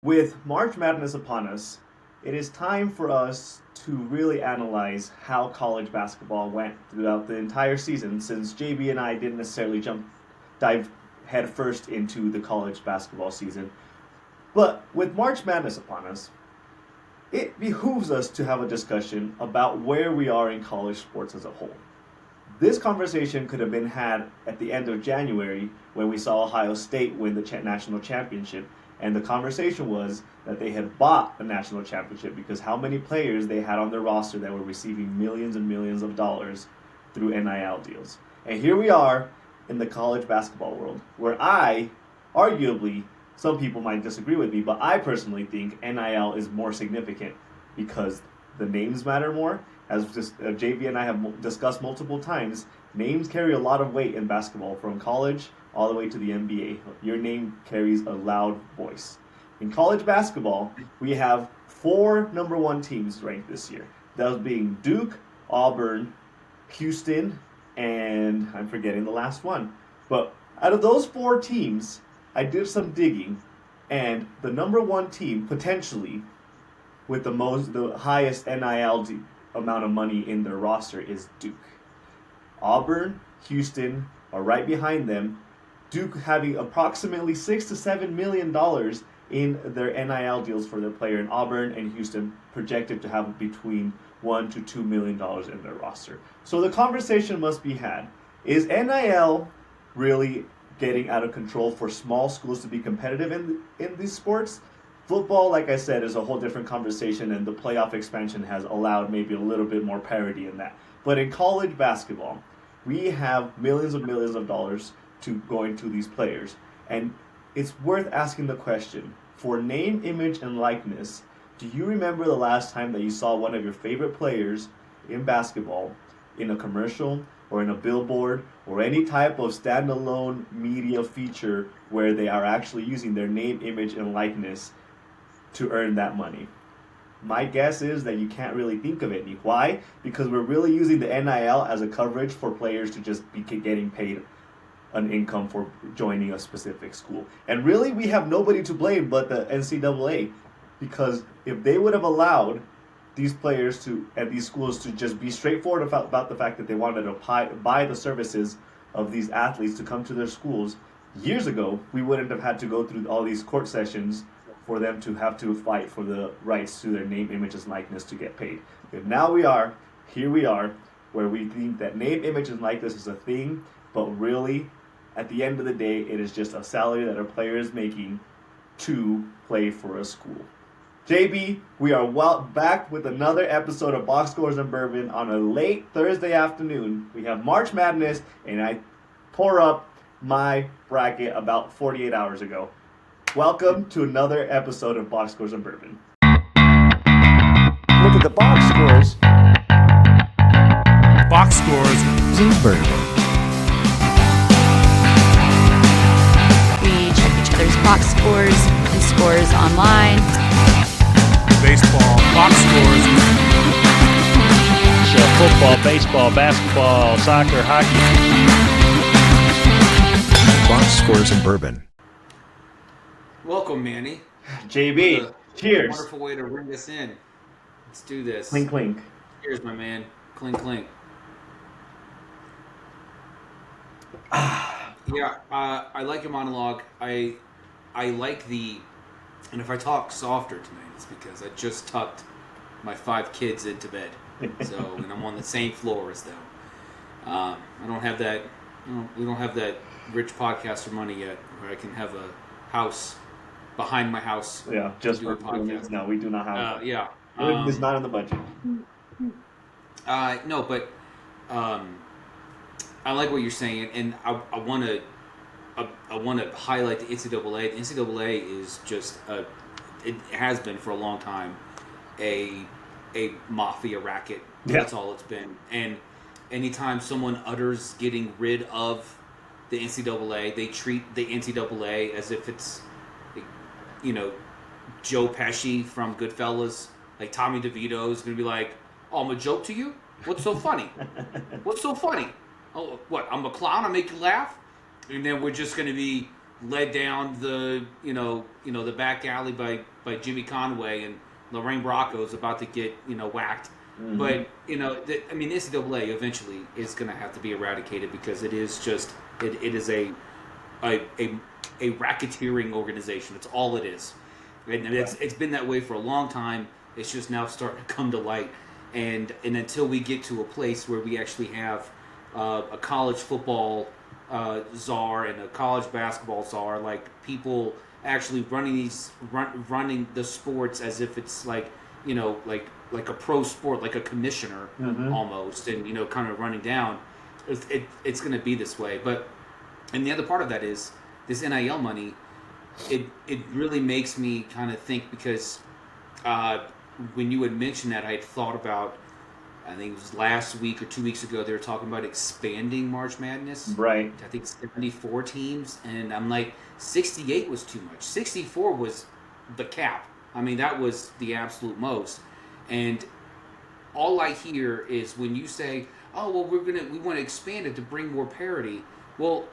With March Madness upon us, it is time for us to really analyze how college basketball went throughout the entire season since JB and I didn't necessarily dive headfirst into the college basketball season. But with March Madness upon us, it behooves us to have a discussion about where we are in college sports as a whole. This conversation could have been had at the end of January when we saw Ohio State win the national championship, and the conversation was that they had bought a national championship because how many players they had on their roster that were receiving millions and millions of dollars through NIL deals. And here we are in the college basketball world, where arguably, some people might disagree with me, but I personally think NIL is more significant because the names matter more. As JB and I have discussed multiple times, names carry a lot of weight in basketball, from college all the way to the NBA. Your name carries a loud voice. In college basketball, we have four number one teams ranked this year. Those being Duke, Auburn, Houston, and I'm forgetting the last one. But out of those four teams, I did some digging, and the number one team potentially with the highest NIL amount of money in their roster is Duke. Auburn, Houston are right behind them. Duke having approximately $6 to $7 million in their NIL deals for their player, and Auburn and Houston projected to have between $1 to $2 million in their roster. So the conversation must be had: is NIL really getting out of control for small schools to be competitive in these sports? Football, like I said, is a whole different conversation, and the playoff expansion has allowed maybe a little bit more parity in that. But in college basketball, we have millions of dollars to going to these players. And it's worth asking the question, for name, image, and likeness, do you remember the last time that you saw one of your favorite players in basketball in a commercial or in a billboard or any type of standalone media feature where they are actually using their name, image, and likeness to earn that money? My guess is that you can't really think of any. Why? Because we're really using the NIL as a coverage for players to just be getting paid an income for joining a specific school. And really, we have nobody to blame but the NCAA, because if they would have allowed these players and these schools to just be straightforward about the fact that they wanted to buy the services of these athletes to come to their schools, years ago, we wouldn't have had to go through all these court sessions for them to have to fight for the rights to their name, images, and likeness to get paid. And now here we are, where we think that name, image, and likeness is a thing, but really, at the end of the day, it is just a salary that a player is making to play for a school. JB, we are back with another episode of Box Scores and Bourbon on a late Thursday afternoon. We have March Madness, and I tore up my bracket about 48 hours ago. Welcome to another episode of Box Scores and Bourbon. Look at the box scores. Box Scores and Bourbon. We check each other's box scores and scores online. Baseball, box scores. So football, baseball, basketball, soccer, hockey. Box Scores and Bourbon. Welcome, Manny. JB, cheers. Wonderful way to ring us in. Let's do this. Clink, clink. Cheers, my man. Clink, clink. Yeah, I like your monologue. I like and if I talk softer tonight, it's because I just tucked my 5 kids into bed. And I'm on the same floor as them. I don't have that. We don't have that rich podcaster money yet, where I can have a house behind my house. Yeah, just for podcasts. No, we do not have. Yeah, it's not in the budget. No, but I like what you're saying, and I want to highlight the NCAA. The NCAA is just it has been for a long time a mafia racket. Yeah. That's all it's been. And anytime someone utters getting rid of the NCAA, they treat the NCAA as if it's, Joe Pesci from Goodfellas. Like Tommy DeVito is going to be like, "Oh, I'm a joke to you? What's so funny? What's so funny? Oh, what? I'm a clown. I make you laugh?" And then we're just going to be led down the the back alley by Jimmy Conway, and Lorraine Bracco is about to get whacked. Mhm. But the NCAA eventually is going to have to be eradicated because it is just it is a racketeering organization. It's all it is, and it's been that way for a long time. It's just now starting to come to light, and until we get to a place where we actually have a college football czar and a college basketball czar, like people actually running the sports as if it's like a pro sport, like a commissioner almost, and kind of running down. It's going to be this way. And the other part of that is this NIL money. It really makes me kind of think because when you had mentioned that, I had thought about. I think it was last week or 2 weeks ago, they were talking about expanding March Madness. Right. I think 74 teams. And I'm like, 68 was too much. 64 was the cap. I mean, that was the absolute most. And all I hear is when you say, oh, well, we want to expand it to bring more parity. Well,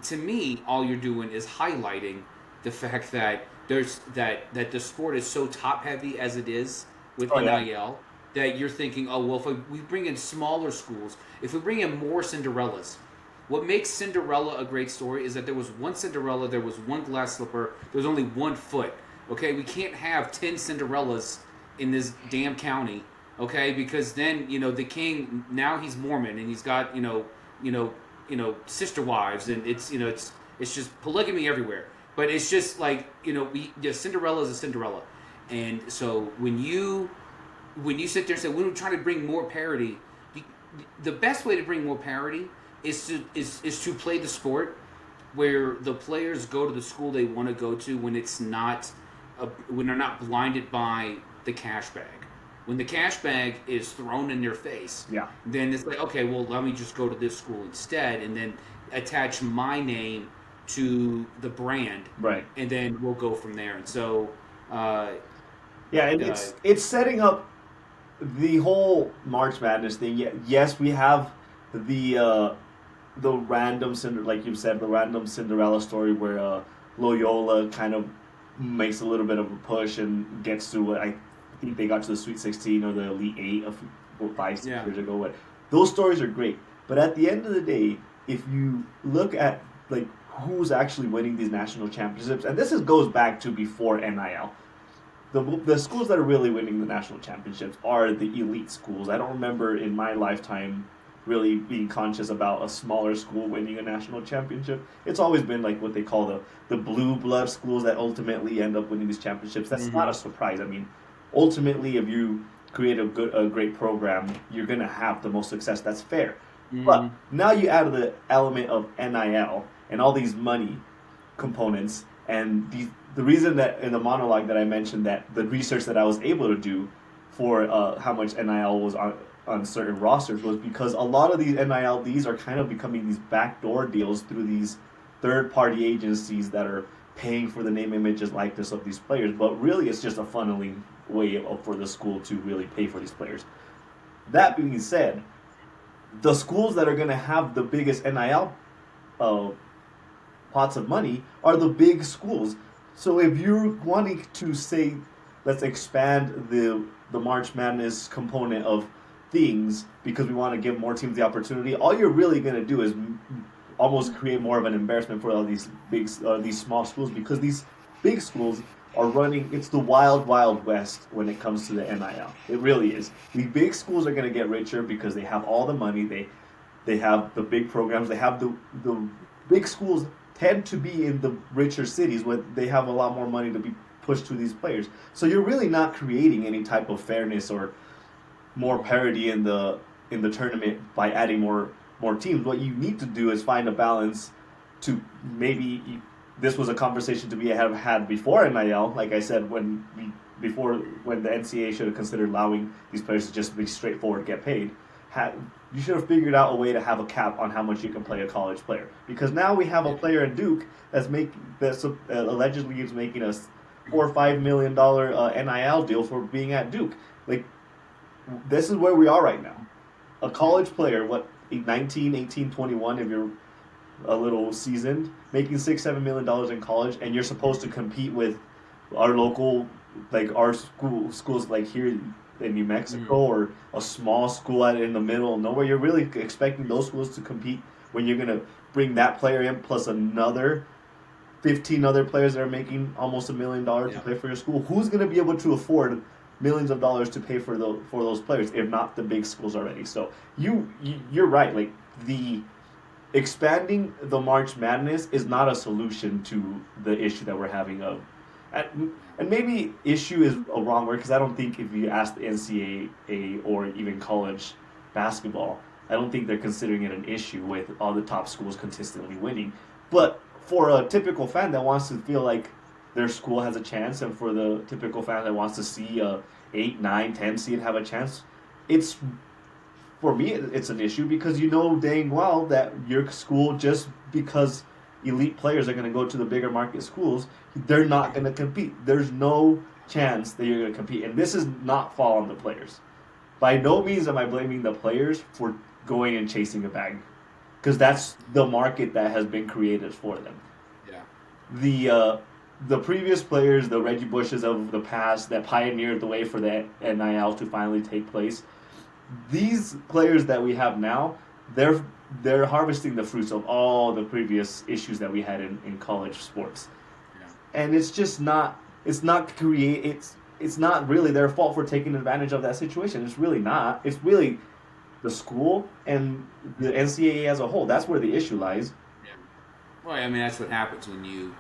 to me, all you're doing is highlighting the fact that that the sport is so top-heavy as it is with NIL. That you're thinking, oh, well, if we bring in smaller schools, if we bring in more Cinderellas, what makes Cinderella a great story is that there was one Cinderella, there was one glass slipper, there was only 1 foot, okay? We can't have 10 Cinderellas in this damn county, okay? Because then, the king, now he's Mormon, and he's got, sister wives, and it's just polygamy everywhere. But it's just like, Cinderella is a Cinderella. And so when you sit there and say, we're trying to bring more parity, the best way to bring more parity is to play the sport where the players go to the school they want to go to when it's not when they're not blinded by the cash bag. When the cash bag is thrown in their face, then it's like, okay, well, let me just go to this school instead, and then attach my name to the brand, Right. And then we'll go from there. And so, it's setting up the whole March Madness thing. Yes, we have the random like you said, the random Cinderella story where Loyola kind of makes a little bit of a push and gets to I think they got to the Sweet 16 or the Elite 8 of 5-6 years ago. But those stories are great. But at the end of the day, if you look at like who's actually winning these national championships, and goes back to before NIL. The schools that are really winning the national championships are the elite schools. I don't remember in my lifetime really being conscious about a smaller school winning a national championship. It's always been like what they call the blue blood schools that ultimately end up winning these championships. That's not a surprise. I mean, ultimately, if you create a great program, you're going to have the most success. That's fair. But now you add the element of NIL and all these money components, and the reason that in the monologue that I mentioned that the research that I was able to do for how much NIL was on certain rosters was because a lot of these NILDs are kind of becoming these backdoor deals through these third-party agencies that are paying for the name, images, likeness of these players. But really, it's just a funneling way for the school to really pay for these players. That being said, the schools that are going to have the biggest NIL pots of money are the big schools. So if you're wanting to say, let's expand the March Madness component of things because we want to give more teams the opportunity, all you're really going to do is almost create more of an embarrassment for all these these small schools, because these big schools are running. It's the wild west when it comes to the NIL. It really is. The big schools are going to get richer because they have all the money. They have the big programs. They have the big schools tend to be in the richer cities where they have a lot more money to be pushed to these players. So you're really not creating any type of fairness or more parity in the tournament by adding more teams. What you need to do is find a balance to this was a conversation to be had before NIL. Like I said, when the NCAA should have considered allowing these players to just be straightforward, get paid. You should have figured out a way to have a cap on how much you can play a college player. Because now we have a player in Duke that's allegedly is making a $4 or $5 million NIL deal for being at Duke. Like, this is where we are right now. A college player, 19, 18, 21, if you're a little seasoned, making $6-7 million in college, and you're supposed to compete with our local, like our schools like here in New Mexico or a small school out in the middle of nowhere. You're really expecting those schools to compete when you're gonna bring that player in plus another 15 other players that are making almost $1 million to play for your school. Who's going to be able to afford millions of dollars to pay for those players if not the big schools already? So you're right. Like the expanding the March Madness is not a solution to the issue that we're having of. And maybe issue is a wrong word because I don't think if you ask the NCAA or even college basketball, I don't think they're considering it an issue with all the top schools consistently winning. But for a typical fan that wants to feel like their school has a chance, and for the typical fan that wants to see a 8, 9, 10 seed have a chance, it's for me it's an issue because you know dang well that your school, just because elite players are going to go to the bigger market schools, they're not going to compete. There's no chance that you're going to compete, and this is not fall on the players. By no means am I blaming the players for going and chasing a bag, because that's the market that has been created for them. Yeah. The previous players, the Reggie Bushes of the past that pioneered the way for the NIL to finally take place, these players that we have now, they're harvesting the fruits of all the previous issues that we had in college sports. Yeah. And it's just not it's not really their fault for taking advantage of that situation. It's really not. It's really the school and the NCAA as a whole. That's where the issue lies. Yeah. Well, I mean, that's what happens when you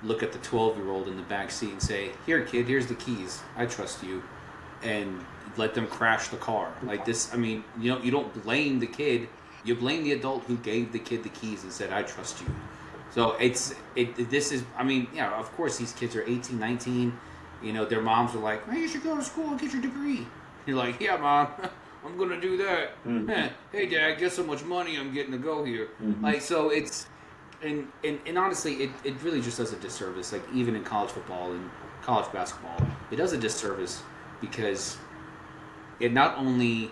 look at the 12-year-old in the back seat and say, "Here, kid, here's the keys. I trust you," and let them crash the car like this. I mean, you don't blame the kid. You blame the adult who gave the kid the keys and said, "I trust you." So this is, I mean, yeah, of course these kids are 18, 19. Their moms are like, "Hey, you should go to school and get your degree." You're like, "Yeah, mom, I'm going to do that." Mm-hmm. Hey, Dad, guess how much money I'm getting to go here. Mm-hmm. Like, so it's, and honestly, it really just does a disservice. Like, even in college football and college basketball, it does a disservice because it not only,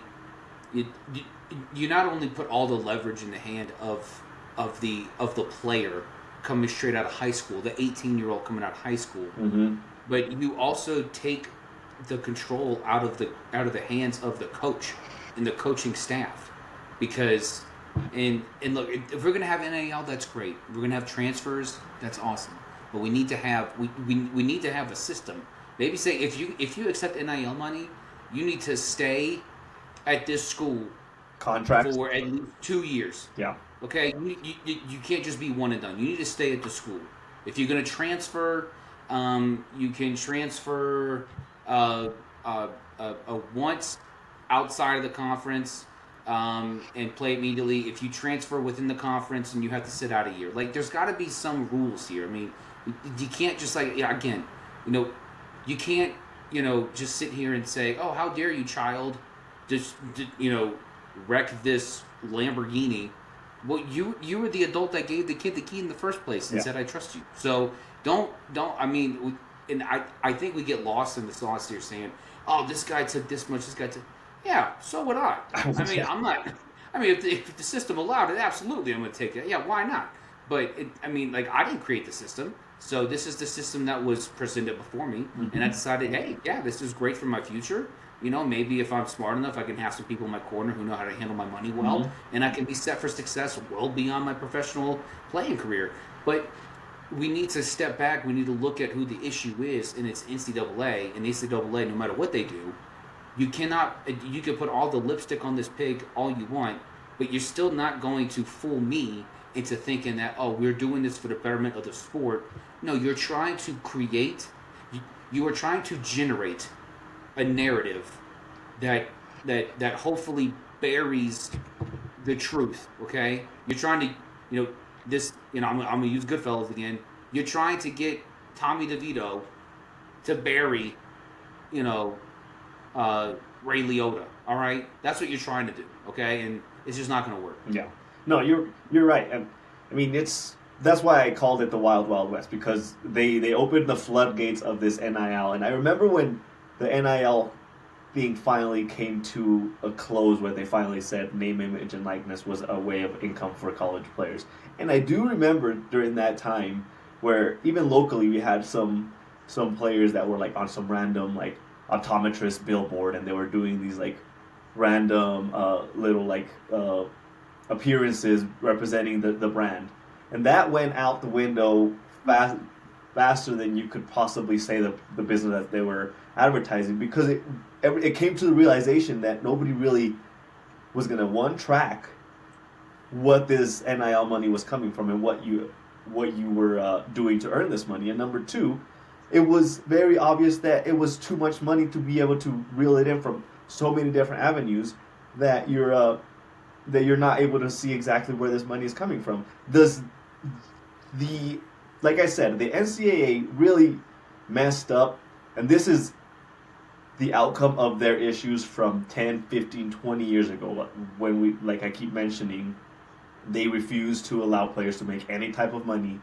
you not only put all the leverage in the hand of the player coming straight out of high school, the 18-year-old coming out of high school, mm-hmm. but you also take the control out of the hands of the coach and the coaching staff, because and look, if we're gonna have NIL, that's great. We're gonna have transfers, that's awesome. But we need to have we need to have a system. Maybe say if you accept NIL money, you need to stay at this school contract for at least 2 years. Yeah. Okay, you can't just be one and done. You need to stay at the school. If you're going to transfer, you can transfer once outside of the conference and play immediately. If you transfer within the conference, and you have to sit out a year. Like, there's got to be some rules here. I mean, you can't just again, you can't just sit here and say, "Oh, how dare you, child, just wreck this Lamborghini." Well, you were the adult that gave the kid the key in the first place and said, "I trust you." So don't. I mean, and I think we get lost in the sauce here, saying, "Oh, this guy took this much. This guy took." Yeah, so would I. I mean, I'm not. I mean, if the system allowed it, absolutely, I'm going to take it. Yeah, why not? But I I didn't create the system, so this is the system that was presented before me, mm-hmm. and I decided, hey, yeah, this is great for my future. Maybe if I'm smart enough, I can have some people in my corner who know how to handle my money well, mm-hmm. and I can be set for success well beyond my professional playing career. But we need to step back. We need to look at who the issue is, and it's NCAA. And the NCAA, no matter what they do, you can put all the lipstick on this pig all you want, but you're still not going to fool me into thinking that, oh, we're doing this for the betterment of the sport. No, you're trying to create, you are trying to generate a narrative that hopefully buries the truth. Okay, you're trying to, I'm gonna use Goodfellas again. You're trying to get Tommy DeVito to bury, Ray Liotta. All right, that's what you're trying to do. Okay, and it's just not gonna work. Yeah, no, you're right, and I mean that's why I called it the Wild Wild West, because they opened the floodgates of this NIL, and I remember when the NIL everything finally came to a close where they finally said name, image, and likeness was a way of income for college players. And I do remember during that time where even locally we had some players that were like on some random like optometrist billboard, and they were doing these like random little like appearances representing the brand, and that went out the window faster than you could possibly say the business that they were advertising, because it came to the realization that nobody really was going to track what this NIL money was coming from and what you were doing to earn this money, and number two, it was very obvious that it was too much money to be able to reel it in from so many different avenues that you're not able to see exactly where this money is coming from. Like I said, the NCAA really messed up, and this is the outcome of their issues from 10, 15, 20 years ago, when we, like I keep mentioning, they refused to allow players to make any type of money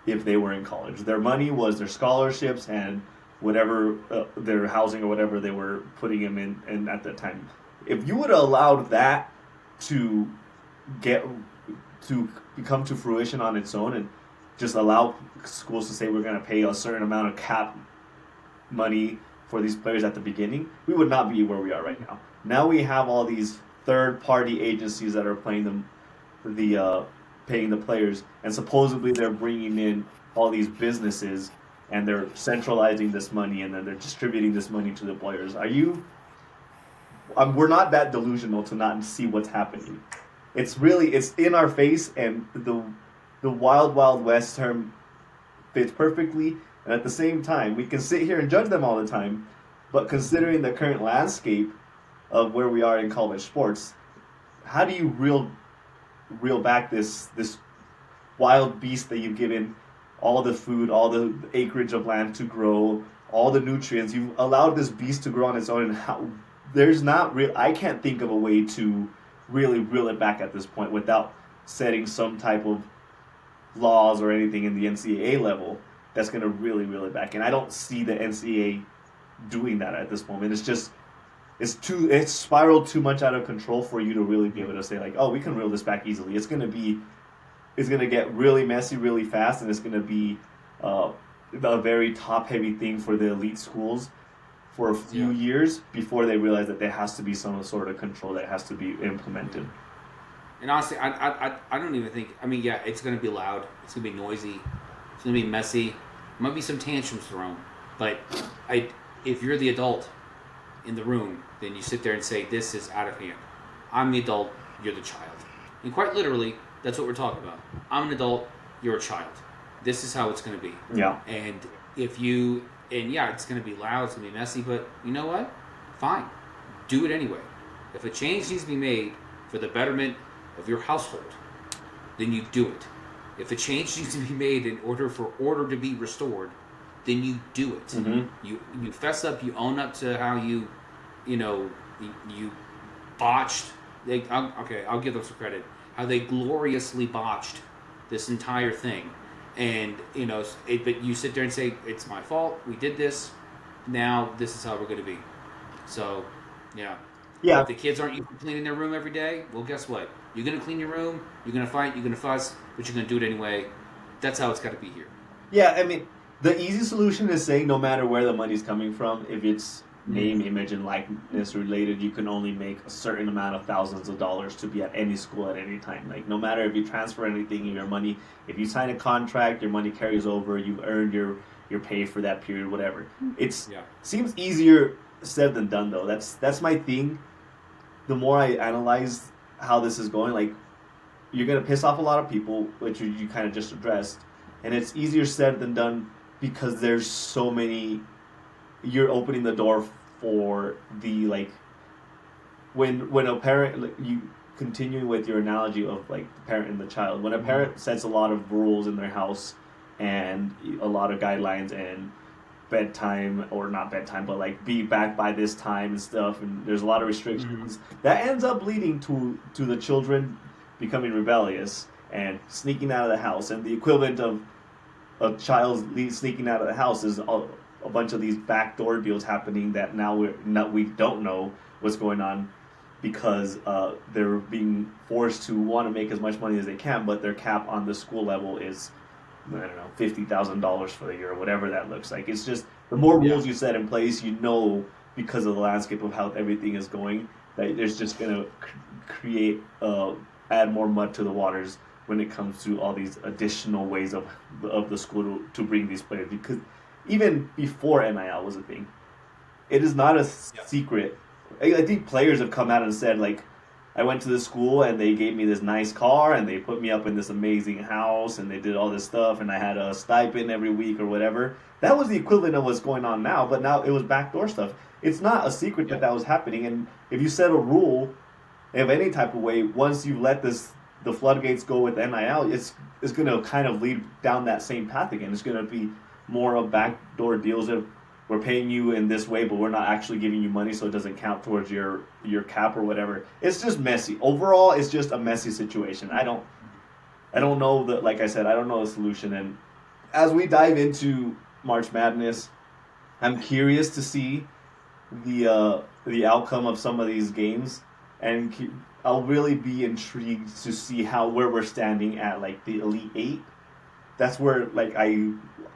if they were in college. Their money was their scholarships and whatever their housing or whatever they were putting them in at that time. If you would have allowed that to come to fruition on its own and just allow schools to say we're going to pay a certain amount of cap money for these players at the beginning, we would not be where we are right now. Now we have all these third-party agencies that are paying the players, and supposedly they're bringing in all these businesses and they're centralizing this money and then they're distributing this money to the players. We're not that delusional to not see what's happening. It's in our face, and the wild west term fits perfectly, and at the same time we can sit here and judge them all the time, but considering the current landscape of where we are in college sports, how do you reel back this wild beast that you've given all the food, all the acreage of land to grow, all the nutrients? You've allowed this beast to grow on its own, and I can't think of a way to really reel it back at this point without setting some type of laws or anything in the NCAA level that's going to really reel it back. And I don't see the NCAA doing that at this moment. It's spiraled too much out of control for you to really be able to say like, oh, we can reel this back easily. It's going to get really messy really fast, and it's going to be a very top-heavy thing for the elite schools for a few years before they realize that there has to be some sort of control that has to be implemented. And honestly, I don't even think. I mean, yeah, it's going to be loud. It's going to be noisy. It's going to be messy. There might be some tantrums thrown. But if you're the adult in the room, then you sit there and say, this is out of hand. I'm the adult, you're the child. And quite literally, that's what we're talking about. I'm an adult, you're a child. This is how it's going to be. Yeah. And it's going to be loud, it's going to be messy, but you know what? Fine. Do it anyway. If a change needs to be made for the betterment of your household, then you do it. If a change needs to be made in order for order to be restored, then you do it. Mm-hmm. You fess up, you own up to how you botched. I'll give them some credit. How they gloriously botched this entire thing, and but you sit there and say it's my fault. We did this. Now this is how we're going to be. So, yeah. If the kids aren't used to cleaning their room every day, well, guess what? You're going to clean your room. You're going to fight. You're going to fuss, but you're going to do it anyway. That's how it's got to be here. Yeah, I mean, the easy solution is saying no matter where the money's coming from, if it's name, image, and likeness related, you can only make a certain amount of thousands of dollars to be at any school at any time. Like, no matter if you transfer anything in your money, if you sign a contract, your money carries over, you've earned your pay for that period, whatever. Seems easier said than done, though. That's my thing. The more I analyze how this is going, like, you're going to piss off a lot of people, which you kind of just addressed, and it's easier said than done because there's so many. You're opening the door for the, like, when a parent, like, you continue with your analogy of like the parent and the child, when a parent sets a lot of rules in their house and a lot of guidelines and bedtime, or not bedtime, but like be back by this time and stuff, and there's a lot of restrictions, that ends up leading to the children becoming rebellious and sneaking out of the house. And the equivalent of a child sneaking out of the house is a bunch of these backdoor deals happening that now we don't know what's going on because they're being forced to want to make as much money as they can, but their cap on the school level is, I don't know, $50,000 for the year or whatever that looks like. It's just the more rules you set in place, because of the landscape of how everything is going, that there's just going to create add more mud to the waters when it comes to all these additional ways of the school to bring these players. Because even before NIL was a thing, it is not a secret. I think players have come out and said, like, I went to this school and they gave me this nice car and they put me up in this amazing house and they did all this stuff and I had a stipend every week or whatever. That was the equivalent of what's going on now, but now it was backdoor stuff. It's not a secret that was happening, and if you set a rule of any type of way, once you let the floodgates go with NIL, it's going to kind of lead down that same path again. It's going to be more of backdoor deals of, we're paying you in this way, but we're not actually giving you money, so it doesn't count towards your cap or whatever. It's just messy. Overall, it's just a messy situation. I don't know that. Like I said, I don't know the solution. And as we dive into March Madness, I'm curious to see the outcome of some of these games, and I'll really be intrigued to see where we're standing at like the Elite Eight. That's where like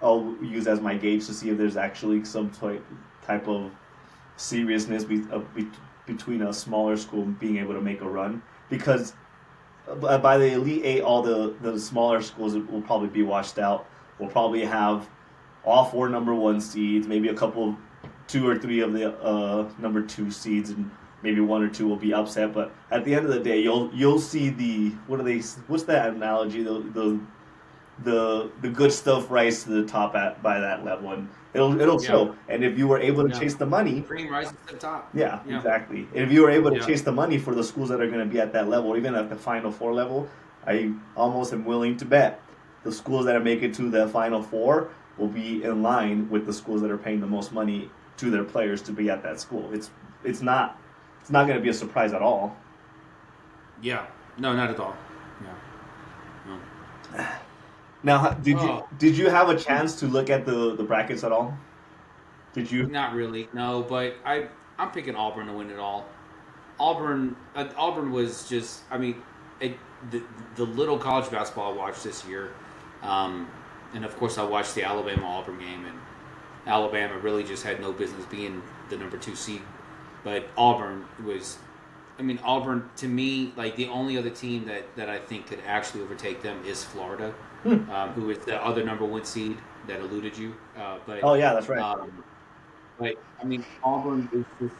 I'll use as my gauge to see if there's actually some type of seriousness between a smaller school being able to make a run. Because by the Elite Eight, all the smaller schools will probably be washed out. We'll probably have all 4 number 1 seeds, maybe a couple, 2 or 3 of the number 2 seeds, and maybe 1 or 2 will be upset. But at the end of the day, you'll see what's that analogy? The good stuff rise to the top by that level, and it'll show. And if you were able to chase the money, cream rises to the top. Yeah, exactly. And if you were able to chase the money for the schools that are going to be at that level, even at the Final Four level, I almost am willing to bet the schools that are making to the Final Four will be in line with the schools that are paying the most money to their players to be at that school. It's not going to be a surprise at all. Yeah, no, not at all. No. Now, did you have a chance to look at the brackets at all? Did you? Not really, no. But I'm picking Auburn to win it all. Auburn was just, I mean, the little college basketball I watched this year, and of course I watched the Alabama-Auburn game, and Alabama really just had no business being the number 2 seed. But Auburn to me, like the only other team that I think could actually overtake them is Florida, who is the other number 1 seed that eluded you. But oh yeah, that's right. But I mean, Auburn is just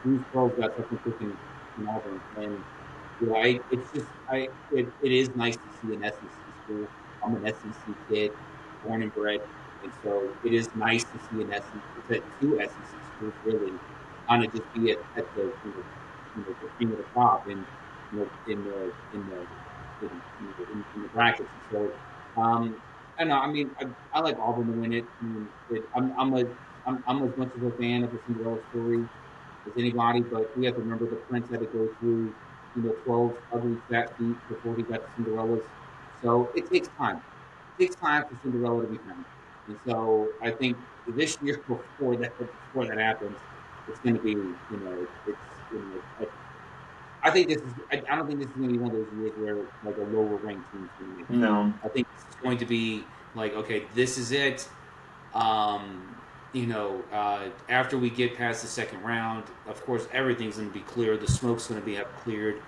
these girls got something cooking in Auburn, and it is nice to see an SEC school. I'm an SEC kid, born and bred, and so it is nice to see two SEC schools really kind of just be at the the cream of the crop in the brackets. And so I don't know. I mean, I like Auburn to win it. I mean, I'm as much of a fan of the Cinderella story as anybody, but we have to remember the Prince had to go through 12 ugly fat feet before he got to Cinderella's. So it takes time. It takes time for Cinderella to be found. And so I think this year before that happens, it's going to be I think this is. I don't think this is going to be one of those years where like a lower ranked team is going to make it. No. I think it's going to be like, okay, this is it. After we get past the second round, of course, everything's going to be clear. The smoke's going to be cleared.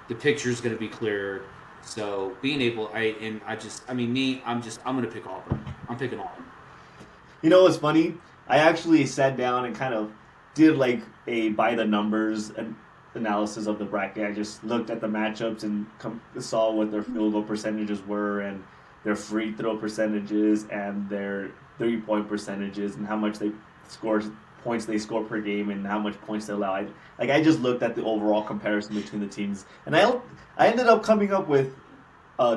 The picture's going to be cleared. So being able, I'm going to pick Auburn. I'm picking Auburn. You know what's funny? I actually sat down and kind of did like a by the numbers analysis of the bracket. I just looked at the matchups and saw what their field goal percentages were and their free throw percentages and their 3-point percentages and how much points they score per game and how much points they allow. I just looked at the overall comparison between the teams, and I ended up coming up with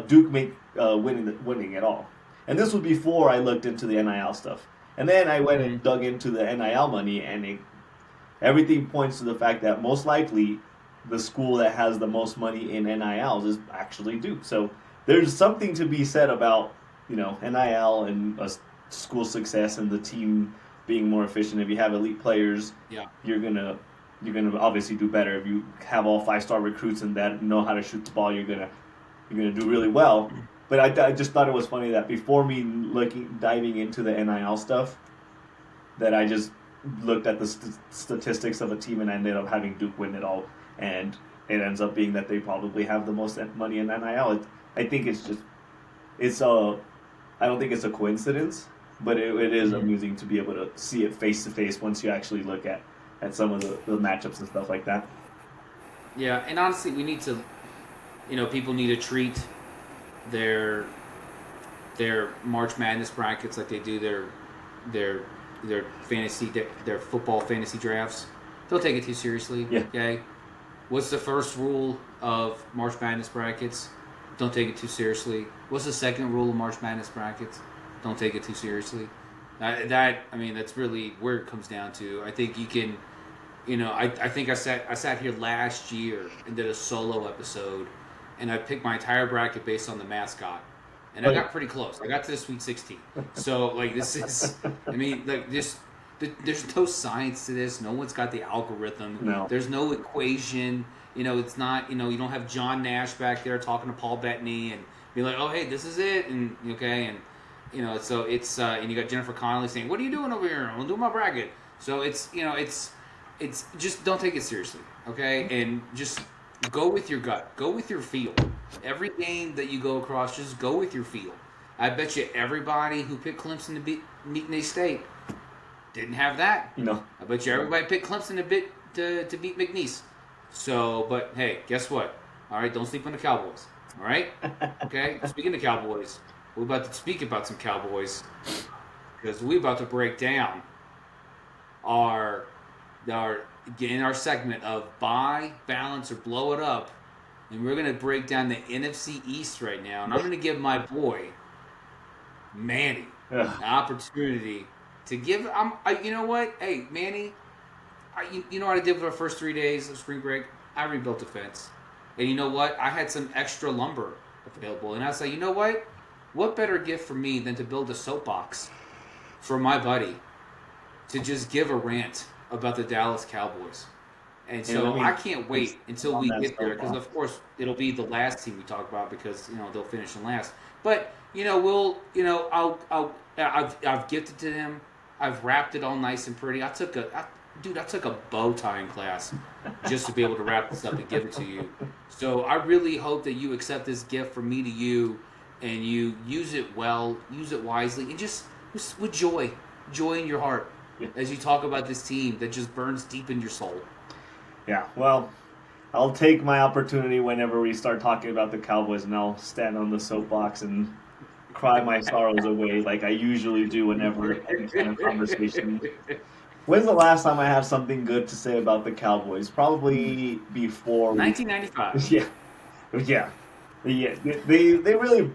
Duke winning it all. And this was before I looked into the NIL stuff. And then I went and dug into the NIL money, and everything points to the fact that most likely the school that has the most money in NILs is actually Duke. So there's something to be said about NIL and school success and the team being more efficient. If you have elite players, Yeah. you're gonna obviously do better. If you have all 5-star recruits and that know how to shoot the ball, you're gonna do really well. But I just thought it was funny that before me diving into the NIL stuff, that I just looked at the statistics of a team and I ended up having Duke win it all, and it ends up being that they probably have the most money in NIL. I think it's a I don't think it's a coincidence, but it is amusing to be able to see it face to face once you actually look at some of the matchups and stuff like that. Yeah, and honestly, we need to, people need to treat their March Madness brackets like they do their football fantasy drafts. Don't take it too seriously. Yeah. Okay. What's the first rule of March Madness brackets? Don't take it too seriously. What's the second rule of March Madness brackets? Don't take it too seriously. That's really where it comes down to. I think you can, I think I sat here last year and did a solo episode, and I picked my entire bracket based on the mascot, and I got pretty close. I got to the Sweet 16. So this is, there's no science to this. No one's got the algorithm. No. There's no equation. It's not, you don't have John Nash back there talking to Paul Bettany and be like, oh, hey, this is it. And, okay. And, so it's, and you got Jennifer Connelly saying, what are you doing over here? I'm doing my bracket. So it's just don't take it seriously. Okay. And just go with your gut. Go with your feel. Every game that you go across, just go with your feel. I bet you everybody who picked Clemson to beat Nittany State didn't have that. No. I bet you everybody picked Clemson to beat McNeese. So, but hey, guess what? All right, don't sleep on the Cowboys. All right? Okay? Speaking of Cowboys, we're about to speak about some Cowboys because we're about to break down our segment of buy, balance, or blow it up. And we're going to break down the NFC East right now. And I'm going to give my boy, Manny, an opportunity to give. You know what? Hey, Manny, you know what I did for the first 3 days of spring break? I rebuilt the fence. And you know what? I had some extra lumber available. And I was like, you know what? What better gift for me than to build a soapbox for my buddy to just give a rant about the Dallas Cowboys. And so I can't wait until we get there because, of course, it'll be the last team we talk about because, they'll finish in last. But, I've gifted to them. I've wrapped it all nice and pretty. I took a bow tying class just to be able to wrap this up and give it to you. So I really hope that you accept this gift from me to you and you use it well, use it wisely, and just with joy in your heart as you talk about this team that just burns deep in your soul. Yeah, well, I'll take my opportunity whenever we start talking about the Cowboys, and I'll stand on the soapbox and cry my sorrows away like I usually do whenever any kind of conversation. When's the last time I have something good to say about the Cowboys? Probably before 1995. Yeah. They really.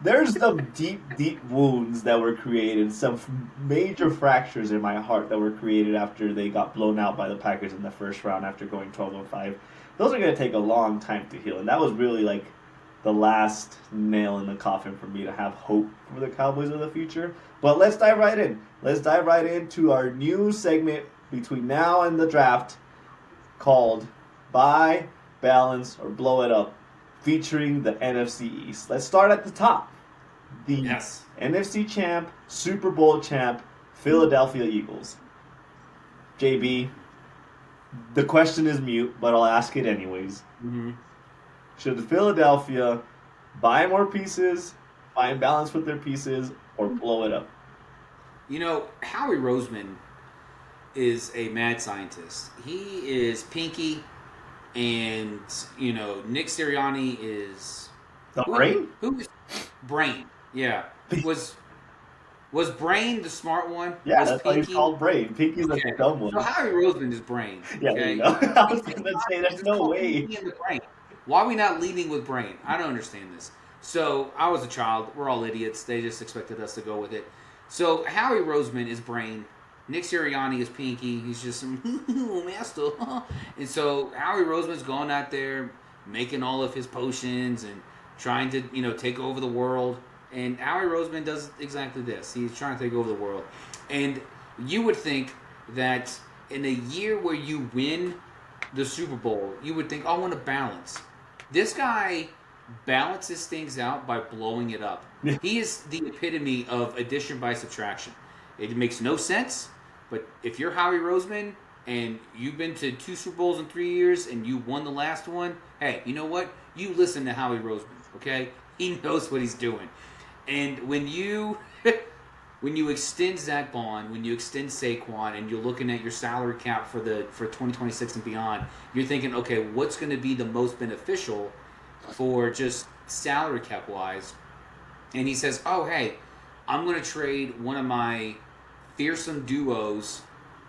There's some deep wounds that were created, some major fractures in my heart that were created after they got blown out by the Packers in the first round after going 12-5. Those are going to take a long time to heal, and that was really like the last nail in the coffin for me to have hope for the Cowboys of the future. But let's dive right in. Let's dive right into our new segment between now and the draft called Buy, Balance, or Blow It Up, featuring the NFC East. Let's start at the top. The NFC champ, Super Bowl champ, Philadelphia Eagles. JB, the question is mute, but I'll ask it anyways. Mm-hmm. Should Philadelphia buy more pieces, find balance with their pieces, or blow it up? Howie Roseman is a mad scientist. He is Pinky, and, Nick Sirianni is... The Brain? Who is Brain? Yeah. Was Brain the smart one? Yeah, was that's why he's called Brain. Pinky's the dumb one. So Howie Roseman is Brain. Yeah, okay? there you go. I was going to say, there's no way. Pinky and the Brain. Why are we not leading with Brain? I don't understand this. So, I was a child. We're all idiots. They just expected us to go with it. So, Howie Roseman is Brain. Nick Sirianni is Pinky. He's just some master. And so, Howie Roseman's going out there, making all of his potions and trying to, take over the world. And Howie Roseman does exactly this. He's trying to take over the world. And you would think that in a year where you win the Super Bowl, you would think, I want to balance. This guy balances things out by blowing it up. He is the epitome of addition by subtraction. It makes no sense, but if you're Howie Roseman and you've been to 2 Super Bowls in 3 years and you won the last one, hey, you know what? You listen to Howie Roseman, okay? He knows what he's doing. And when you extend Zach Bond, when you extend Saquon, and you're looking at your salary cap for 2026 and beyond, you're thinking, okay, what's going to be the most beneficial for just salary cap wise? And he says, oh, hey, I'm going to trade one of my fearsome duos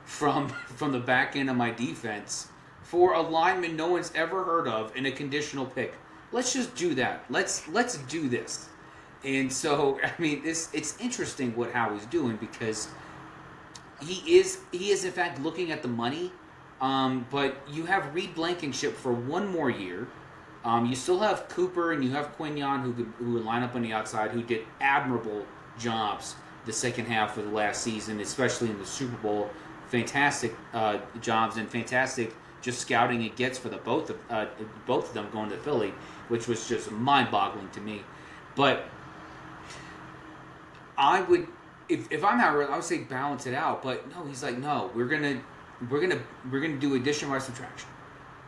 from the back end of my defense for a lineman no one's ever heard of in a conditional pick. Let's just do that. Let's do this. And so, I mean, it's interesting what Howie's doing, because he is in fact looking at the money. But you have Reed Blankenship for one more year. You still have Cooper and you have Quinion who would line up on the outside, who did admirable jobs the second half of the last season, especially in the Super Bowl. Fantastic jobs and fantastic just scouting it gets for the both of them going to Philly, which was just mind-boggling to me. But I would, if I'm not, I would say balance it out. But no, he's like, no, we're gonna do addition by subtraction.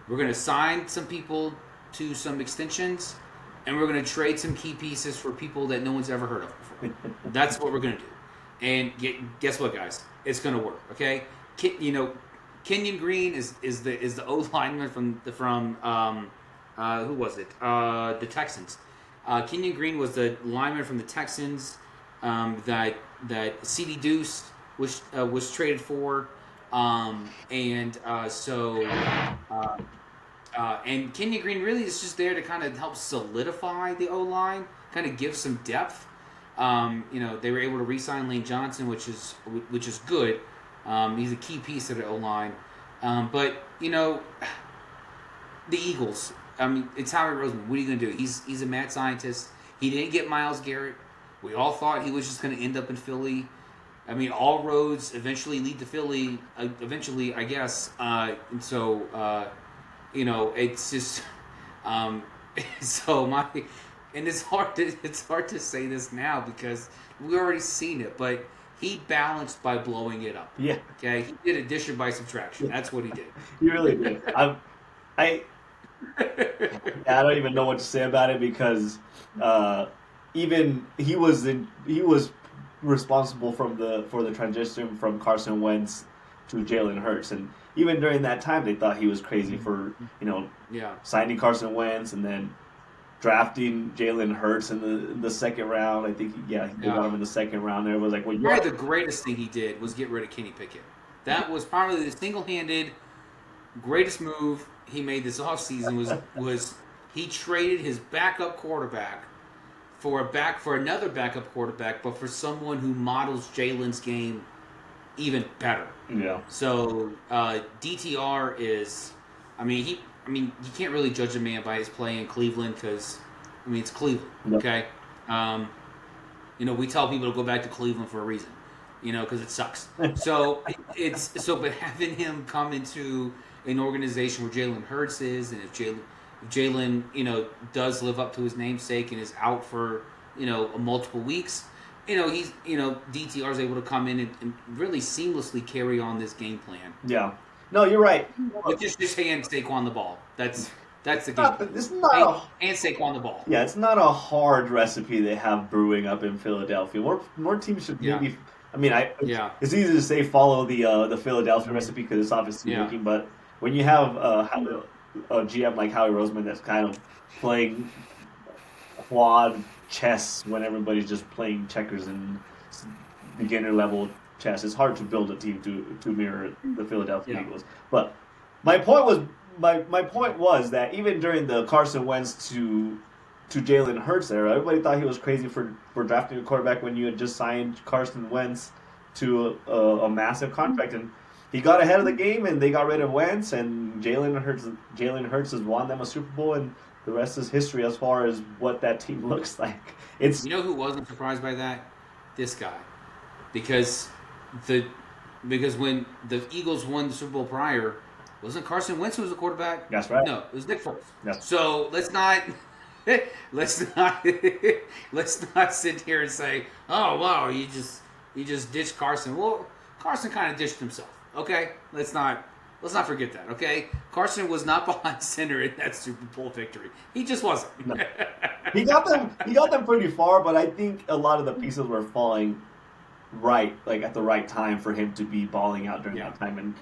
We're gonna sign some people to some extensions, and we're gonna trade some key pieces for people that no one's ever heard of before. That's what we're gonna do. And guess what, guys? It's gonna work. Okay, Kenyon Green is the O lineman from who was it? The Texans. Kenyon Green was the lineman from the Texans that CD Deuce was traded for, and Kenyon Green really is just there to kind of help solidify the O line, kind of give some depth. They were able to re-sign Lane Johnson, which is good. He's a key piece of the O line, but the Eagles. I mean, it's Howie Roseman. What are you going to do? He's a mad scientist. He didn't get Myles Garrett. We all thought he was just going to end up in Philly. I mean, all roads eventually lead to Philly. Eventually, I guess. And so, it's just. And it's hard to say this now because we already seen it, but he balanced by blowing it up. Yeah. Okay. He did addition by subtraction. That's what he did. He really did. I don't even know what to say about it, because even he was responsible for the transition from Carson Wentz to Jalen Hurts, and even during that time they thought he was crazy for signing Carson Wentz and then drafting Jalen Hurts in the second round. I think he got him in the second round. There was like, well, probably the greatest thing he did was get rid of Kenny Pickett. That was probably the single-handed greatest move he made this offseason was he traded his backup quarterback for another backup quarterback, but for someone who models Jalen's game even better. Yeah. So DTR is, you can't really judge a man by his play in Cleveland because, it's Cleveland. Yep. Okay. We tell people to go back to Cleveland for a reason, because it sucks. But having him come into an organization where Jalen Hurts is, and if Jalen, does live up to his namesake and is out for, multiple weeks, DTR is able to come in and really seamlessly carry on this game plan. Yeah. No, you're right. But just hand Saquon the ball. That's the game. And Saquon the ball. Yeah, it's not a hard recipe they have brewing up in Philadelphia. More teams should maybe. It's easy to say follow the Philadelphia recipe because it's obviously working, but when you have a GM like Howie Roseman that's kind of playing quad chess when everybody's just playing checkers and beginner level chess, it's hard to build a team to mirror the Philadelphia Eagles. But my point was that even during the Carson Wentz to Jalen Hurts era, everybody thought he was crazy for drafting a quarterback when you had just signed Carson Wentz to a massive contract, and he got ahead of the game and they got rid of Wentz, and Jalen Hurts has won them a Super Bowl, and the rest is history as far as what that team looks like. It's You know who wasn't surprised by that? This guy, because when the Eagles won the Super Bowl prior, wasn't Carson Wentz who was the quarterback? That's right. No, it was Nick Foles. Yes. So let's not sit here and say, oh wow, you just ditched Carson. Well, Carson kind of ditched himself. Okay, let's not forget that. Okay, Carson was not behind center in that Super Bowl victory. He just wasn't. No. He got them pretty far, but I think a lot of the pieces were falling right, like at the right time for him to be balling out during that time. And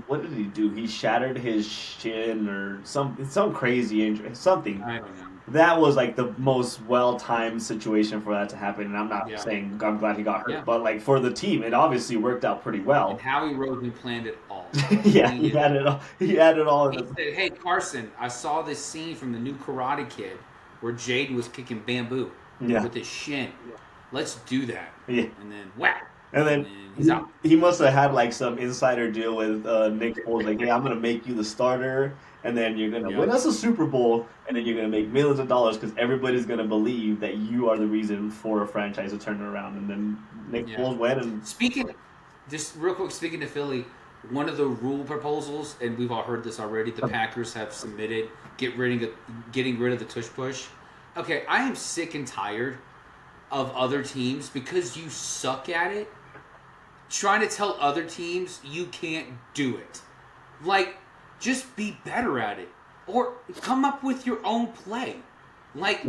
what did he do? He shattered his shin or some crazy injury, something. I don't know. That was like the most well-timed situation for that to happen. And I'm not saying I'm glad he got hurt, but like for the team, it obviously worked out pretty well. And Howie Roseman planned it all. Yeah, he had it all. He had it all. He said, "Hey Carson, I saw this scene from the new Karate Kid where Jaden was kicking bamboo with his shin. Let's do that." Yeah. And then whack. And then he's out. He must have had like some insider deal with Nick Foles, like, "Hey, I'm gonna make you the starter, and then you're gonna win us a Super Bowl, and then you're gonna make millions of dollars because everybody's gonna believe that you are the reason for a franchise to turn around." And then Nick Foles went and just real quick, speaking to Philly, one of the rule proposals, and we've all heard this already, the Packers have submitted getting rid of the tush push. Okay, I am sick and tired of other teams because you suck at it trying to tell other teams you can't do it. Like, just be better at it. Or come up with your own play. Like,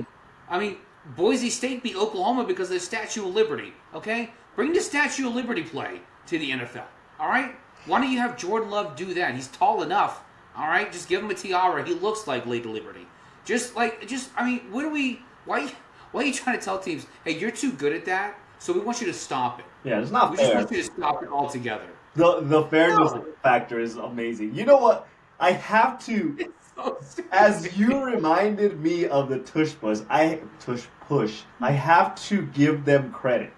I mean, Boise State beat Oklahoma because of the Statue of Liberty, okay? Bring the Statue of Liberty play to the NFL, all right? Why don't you have Jordan Love do that? He's tall enough, all right? Just give him a tiara. He looks like Lady Liberty. Why are you trying to tell teams, hey, you're too good at that, so we want you to stop it? Yeah, it's not we fair. We just want you to stop it altogether. The fairness factor is amazing. You know what? I have to, as you reminded me of the tush push, I have to give them credit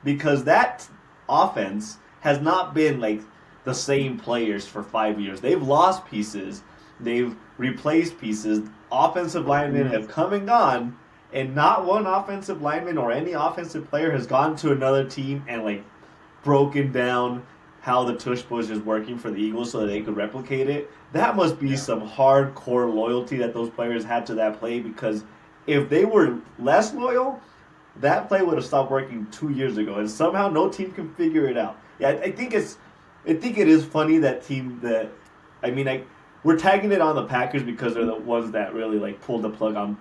because that offense has not been like the same players for 5 years. They've lost pieces. They've replaced pieces. Offensive linemen have come and gone, and not one offensive lineman or any offensive player has gone to another team and like broken down how the tush push is working for the Eagles so that they could replicate it. That must be some hardcore loyalty that those players had to that play, because if they were less loyal, that play would have stopped working 2 years ago, and somehow no team can figure it out. Yeah, I think it is funny we're tagging it on the Packers because they're the ones that really like pulled the plug on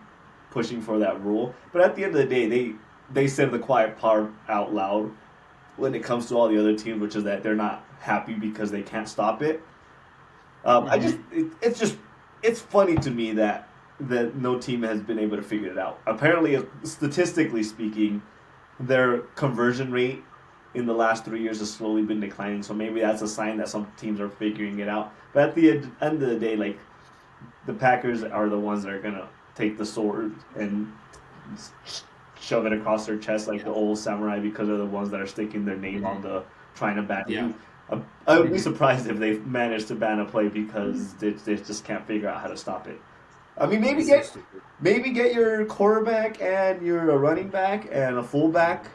pushing for that rule. But at the end of the day, they said the quiet part out loud when it comes to all the other teams, which is that they're not happy because they can't stop it. It's funny to me that no team has been able to figure it out. Apparently, statistically speaking, their conversion rate in the last 3 years has slowly been declining. So maybe that's a sign that some teams are figuring it out. But at the end of the day, like, the Packers are the ones that are gonna take the sword and shove it across their chest like the old samurai, because they're the ones that are sticking their name on the trying to ban. Yeah. I would be surprised if they managed to ban a play because they just can't figure out how to stop it. I mean, maybe get your quarterback and your running back and a fullback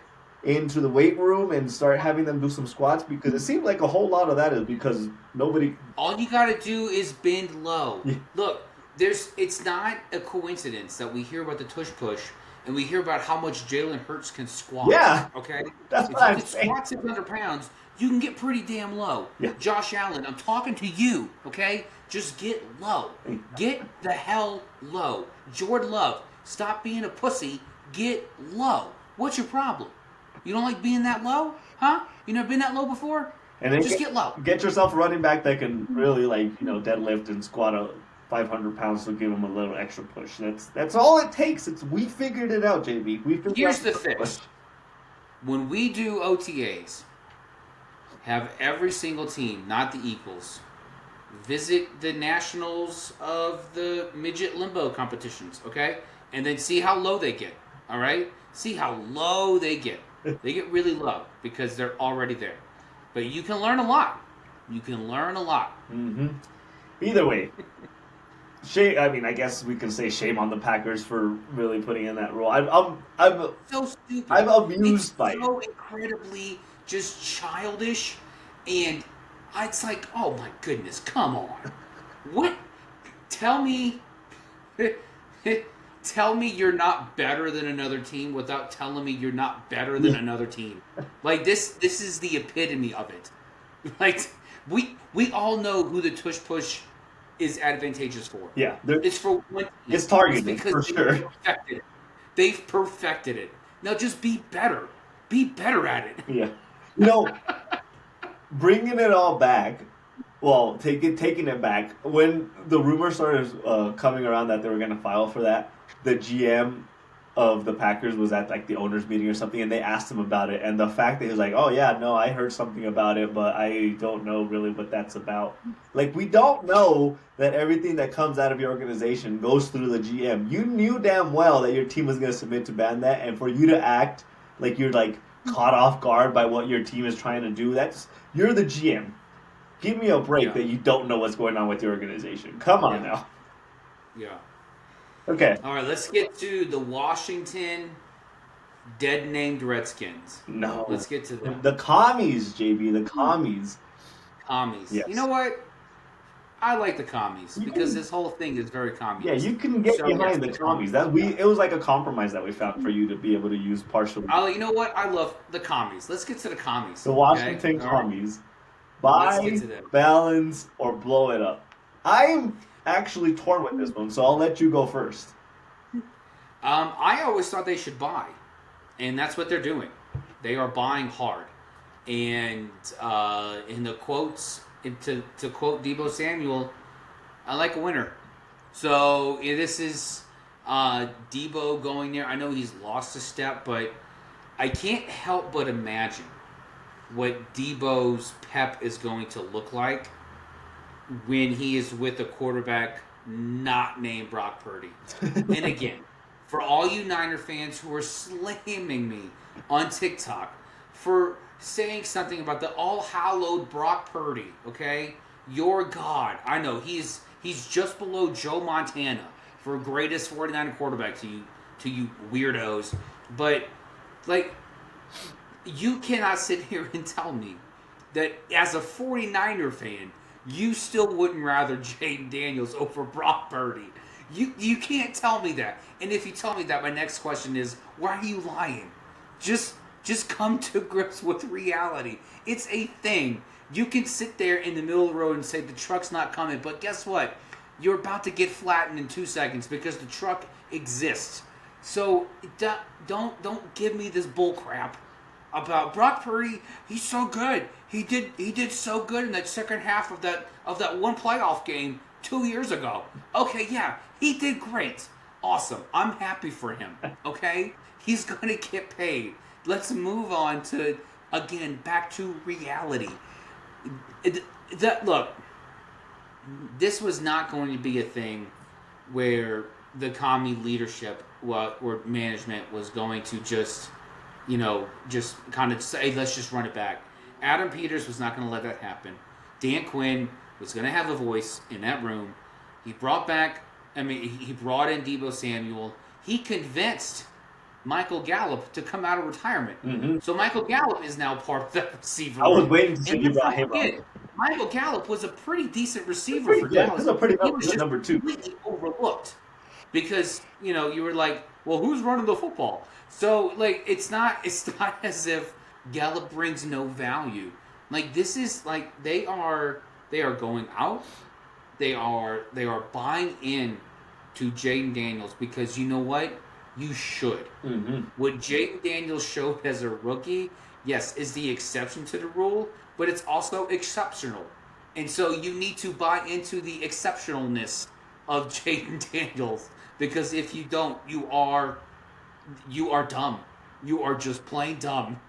into the weight room and start having them do some squats, because it seems like a whole lot of that is because nobody. All you got to do is bend low. Yeah. Look, it's not a coincidence that we hear about the tush push and we hear about how much Jalen Hurts can squat. Yeah, okay. That's if what you I'm can saying. squat 600 pounds, you can get pretty damn low. Yeah. Josh Allen, I'm talking to you. Okay, just get low. Get the hell low. Jordan Love, stop being a pussy. Get low. What's your problem? You don't like being that low? Huh? You never been that low before? And then just get low. Get yourself a running back that can really deadlift and squat 500 pounds to give him a little extra push. That's all it takes. We figured it out, JB. Here's the fix. When we do OTAs, have every single team, not the Eagles, visit the nationals of the midget limbo competitions, okay? And then see how low they get, all right? See how low they get. They get really low because they're already there. But you can learn a lot. Mm-hmm. Either way, Shame. I mean, I guess we can say shame on the Packers for really putting in that rule. I'm So stupid. I'm It's amused by it. so incredibly just childish, and it's like, oh my goodness, come on. What? Tell me, tell me you're not better than another team without telling me you're not better than another team. Like this is the epitome of it. Like we all know who the tush push is advantageous for. Yeah, It's for one team. it's targeted because for sure. perfected it. They've perfected it. Now just be better. Be better at it. Yeah, bringing it all back. Well, taking it back when the rumor started coming around that they were going to file for that. The GM of the Packers was at like the owners meeting or something, and they asked him about it. And the fact that he was like, "Oh yeah, no, I heard something about it, but I don't know really what that's about." Like we don't know that everything that comes out of your organization goes through the GM. You knew damn well that your team was going to submit to ban that, and for you to act like you're like caught off guard by what your team is trying to do, you're the GM. Give me a break that you don't know what's going on with your organization. Come on now. Yeah. Okay. All right, let's get to the Washington dead named Redskins. No. Let's get to them. The commies, JB. The commies. Commies. Yes. You know what? I like the commies because this whole thing is very communist. Yeah, you can get behind the commies. It was like a compromise that we found for you to be able to use partially. You know what? I love the commies. Let's get to the commies. The Washington commies. Buy, balance, or blow it up. I'm actually torn with this one, so I'll let you go first. I always thought they should buy, and that's what they're doing. They are buying hard, and in the quotes, to quote Deebo Samuel, I like a winner. So this is Deebo going there. I know he's lost a step, but I can't help but imagine what Deebo's pep is going to look like when he is with a quarterback not named Brock Purdy. And again, for all you Niner fans who are slamming me on TikTok for saying something about the all-hallowed Brock Purdy, okay? Your God. I know, he's just below Joe Montana for greatest 49er quarterback to you weirdos. But, like, you cannot sit here and tell me that as a 49er fan, you still wouldn't rather Jaden Daniels over Brock Purdy. You can't tell me that. And if you tell me that, my next question is, why are you lying? Just come to grips with reality. It's a thing. You can sit there in the middle of the road and say the truck's not coming, but guess what? You're about to get flattened in 2 seconds because the truck exists. So don't give me this bull crap about Brock Purdy. He's so good. He did so good in that second half of that one playoff game 2 years ago. Okay, yeah, he did great. Awesome. I'm happy for him. Okay? He's gonna get paid. Let's move on to, again, back to reality. Look, this was not going to be a thing where the commie leadership or management was going to just kind of say, let's just run it back. Adam Peters was not going to let that happen. Dan Quinn was going to have a voice in that room. He brought in Deebo Samuel. He convinced Michael Gallup to come out of retirement. Mm-hmm. So Michael Gallup is now part of that receiver. I was waiting to see you brought him up. Michael Gallup was a pretty decent receiver for Dallas. He was a pretty good number two. Completely overlooked because you were like, well, who's running the football? So like it's not as if Gallup brings no value. Like this is like they are going out. They are buying in to Jaden Daniels because you know what? You should. Mm-hmm. What Jaden Daniels showed as a rookie, yes, is the exception to the rule, but it's also exceptional. And so you need to buy into the exceptionalness of Jaden Daniels because if you don't, you are dumb. You are just plain dumb.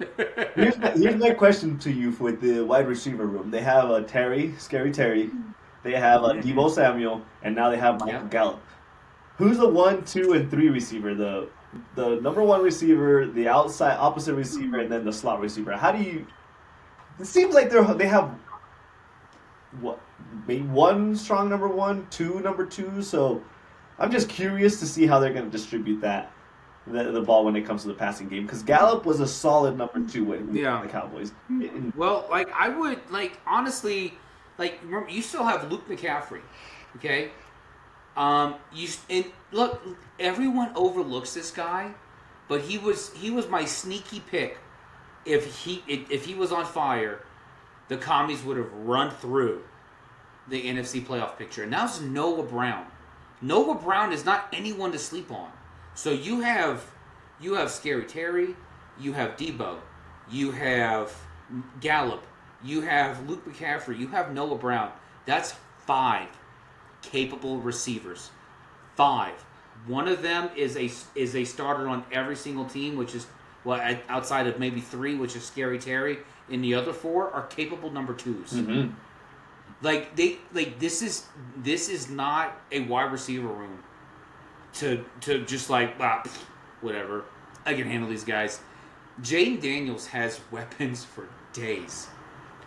Here's my question to you with the wide receiver room. They have a Scary Terry. They have a Deebo Samuel, and now they have Michael Gallup. Who's the 1, 2, and 3 receiver? The number one receiver, the opposite receiver, and then the slot receiver. How do you? It seems like they have what maybe one strong number one, two number two. So I'm just curious to see how they're going to distribute the ball when it comes to the passing game because Gallup was a solid number two when he was Yeah. with the Cowboys. Well, like I would honestly remember you still have Luke McCaffrey, okay? And look, everyone overlooks this guy, but he was my sneaky pick. If he was on fire, the commies would have run through the NFC playoff picture. And now's Noah Brown. Noah Brown is not anyone to sleep on. So you have Scary Terry, you have Debo, you have Gallup, you have Luke McCaffrey, you have Noah Brown. That's 5 capable receivers. 5. One of them is a starter on every single team, which is outside of maybe 3, which is Scary Terry, and the other 4 are capable number 2s. Mm-hmm. This is not a wide receiver room to just whatever. I can handle these guys. Jaden Daniels has weapons for days.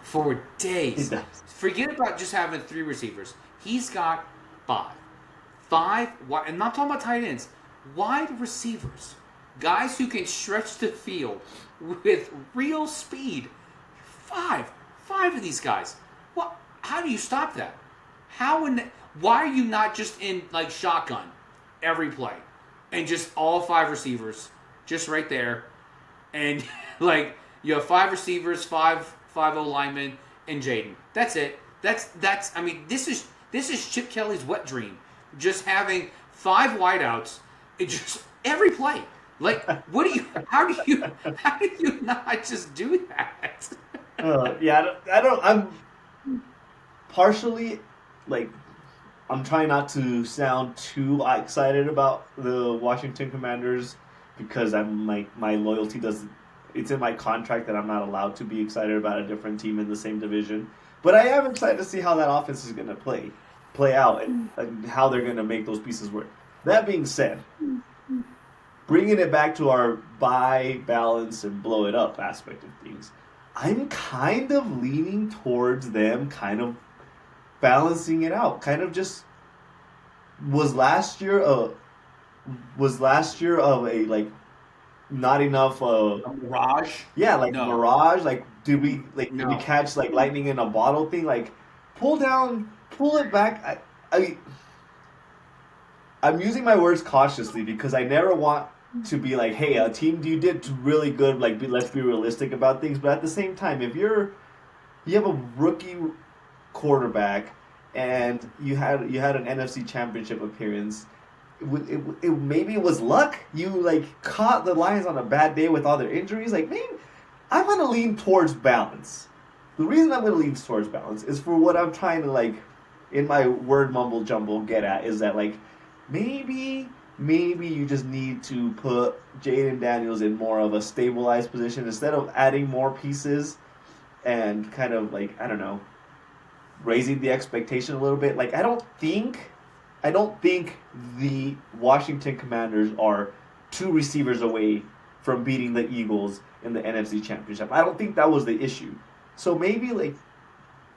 For days. He does. Forget about just having 3 receivers. He's got 5. 5 wide, and not talking about tight ends. Wide receivers. Guys who can stretch the field with real speed. 5 of these guys. What? How do you stop that? Why are you not just in shotgun every play and just all 5 receivers just right there, and you have 5 receivers, 5 linemen, and Jaden. That's it. That's. I mean, this is Chip Kelly's wet dream. Just having 5 wideouts, just every play. How do you not just do that? I don't. I'm partially I'm trying not to sound too excited about the Washington Commanders because I'm my loyalty doesn't. It's in my contract that I'm not allowed to be excited about a different team in the same division. But I am excited to see how that offense is going to play out and how they're going to make those pieces work. That being said, bringing it back to our buy, balance, and blow it up aspect of things, I'm kind of leaning towards them kind of balancing it out. Kind of just was last year of a not enough Mirage? yeah, No. mirage. Did we No. did we catch lightning in a bottle thing? Pull it back. I'm using my words cautiously because I never want to be hey, a team you did really good. Let's be realistic about things. But at the same time, if you have a rookie quarterback and you had an NFC Championship appearance, maybe it was luck. You caught the Lions on a bad day with all their injuries. Maybe I'm gonna lean towards balance. The reason I'm gonna lean towards balance is for what I'm trying to in my word mumble jumble get at is that maybe you just need to put Jaden Daniels in more of a stabilized position instead of adding more pieces and kind of I don't know, raising the expectation a little bit. I don't think the Washington Commanders are 2 receivers away from beating the Eagles in the NFC Championship. I don't think that was the issue. So maybe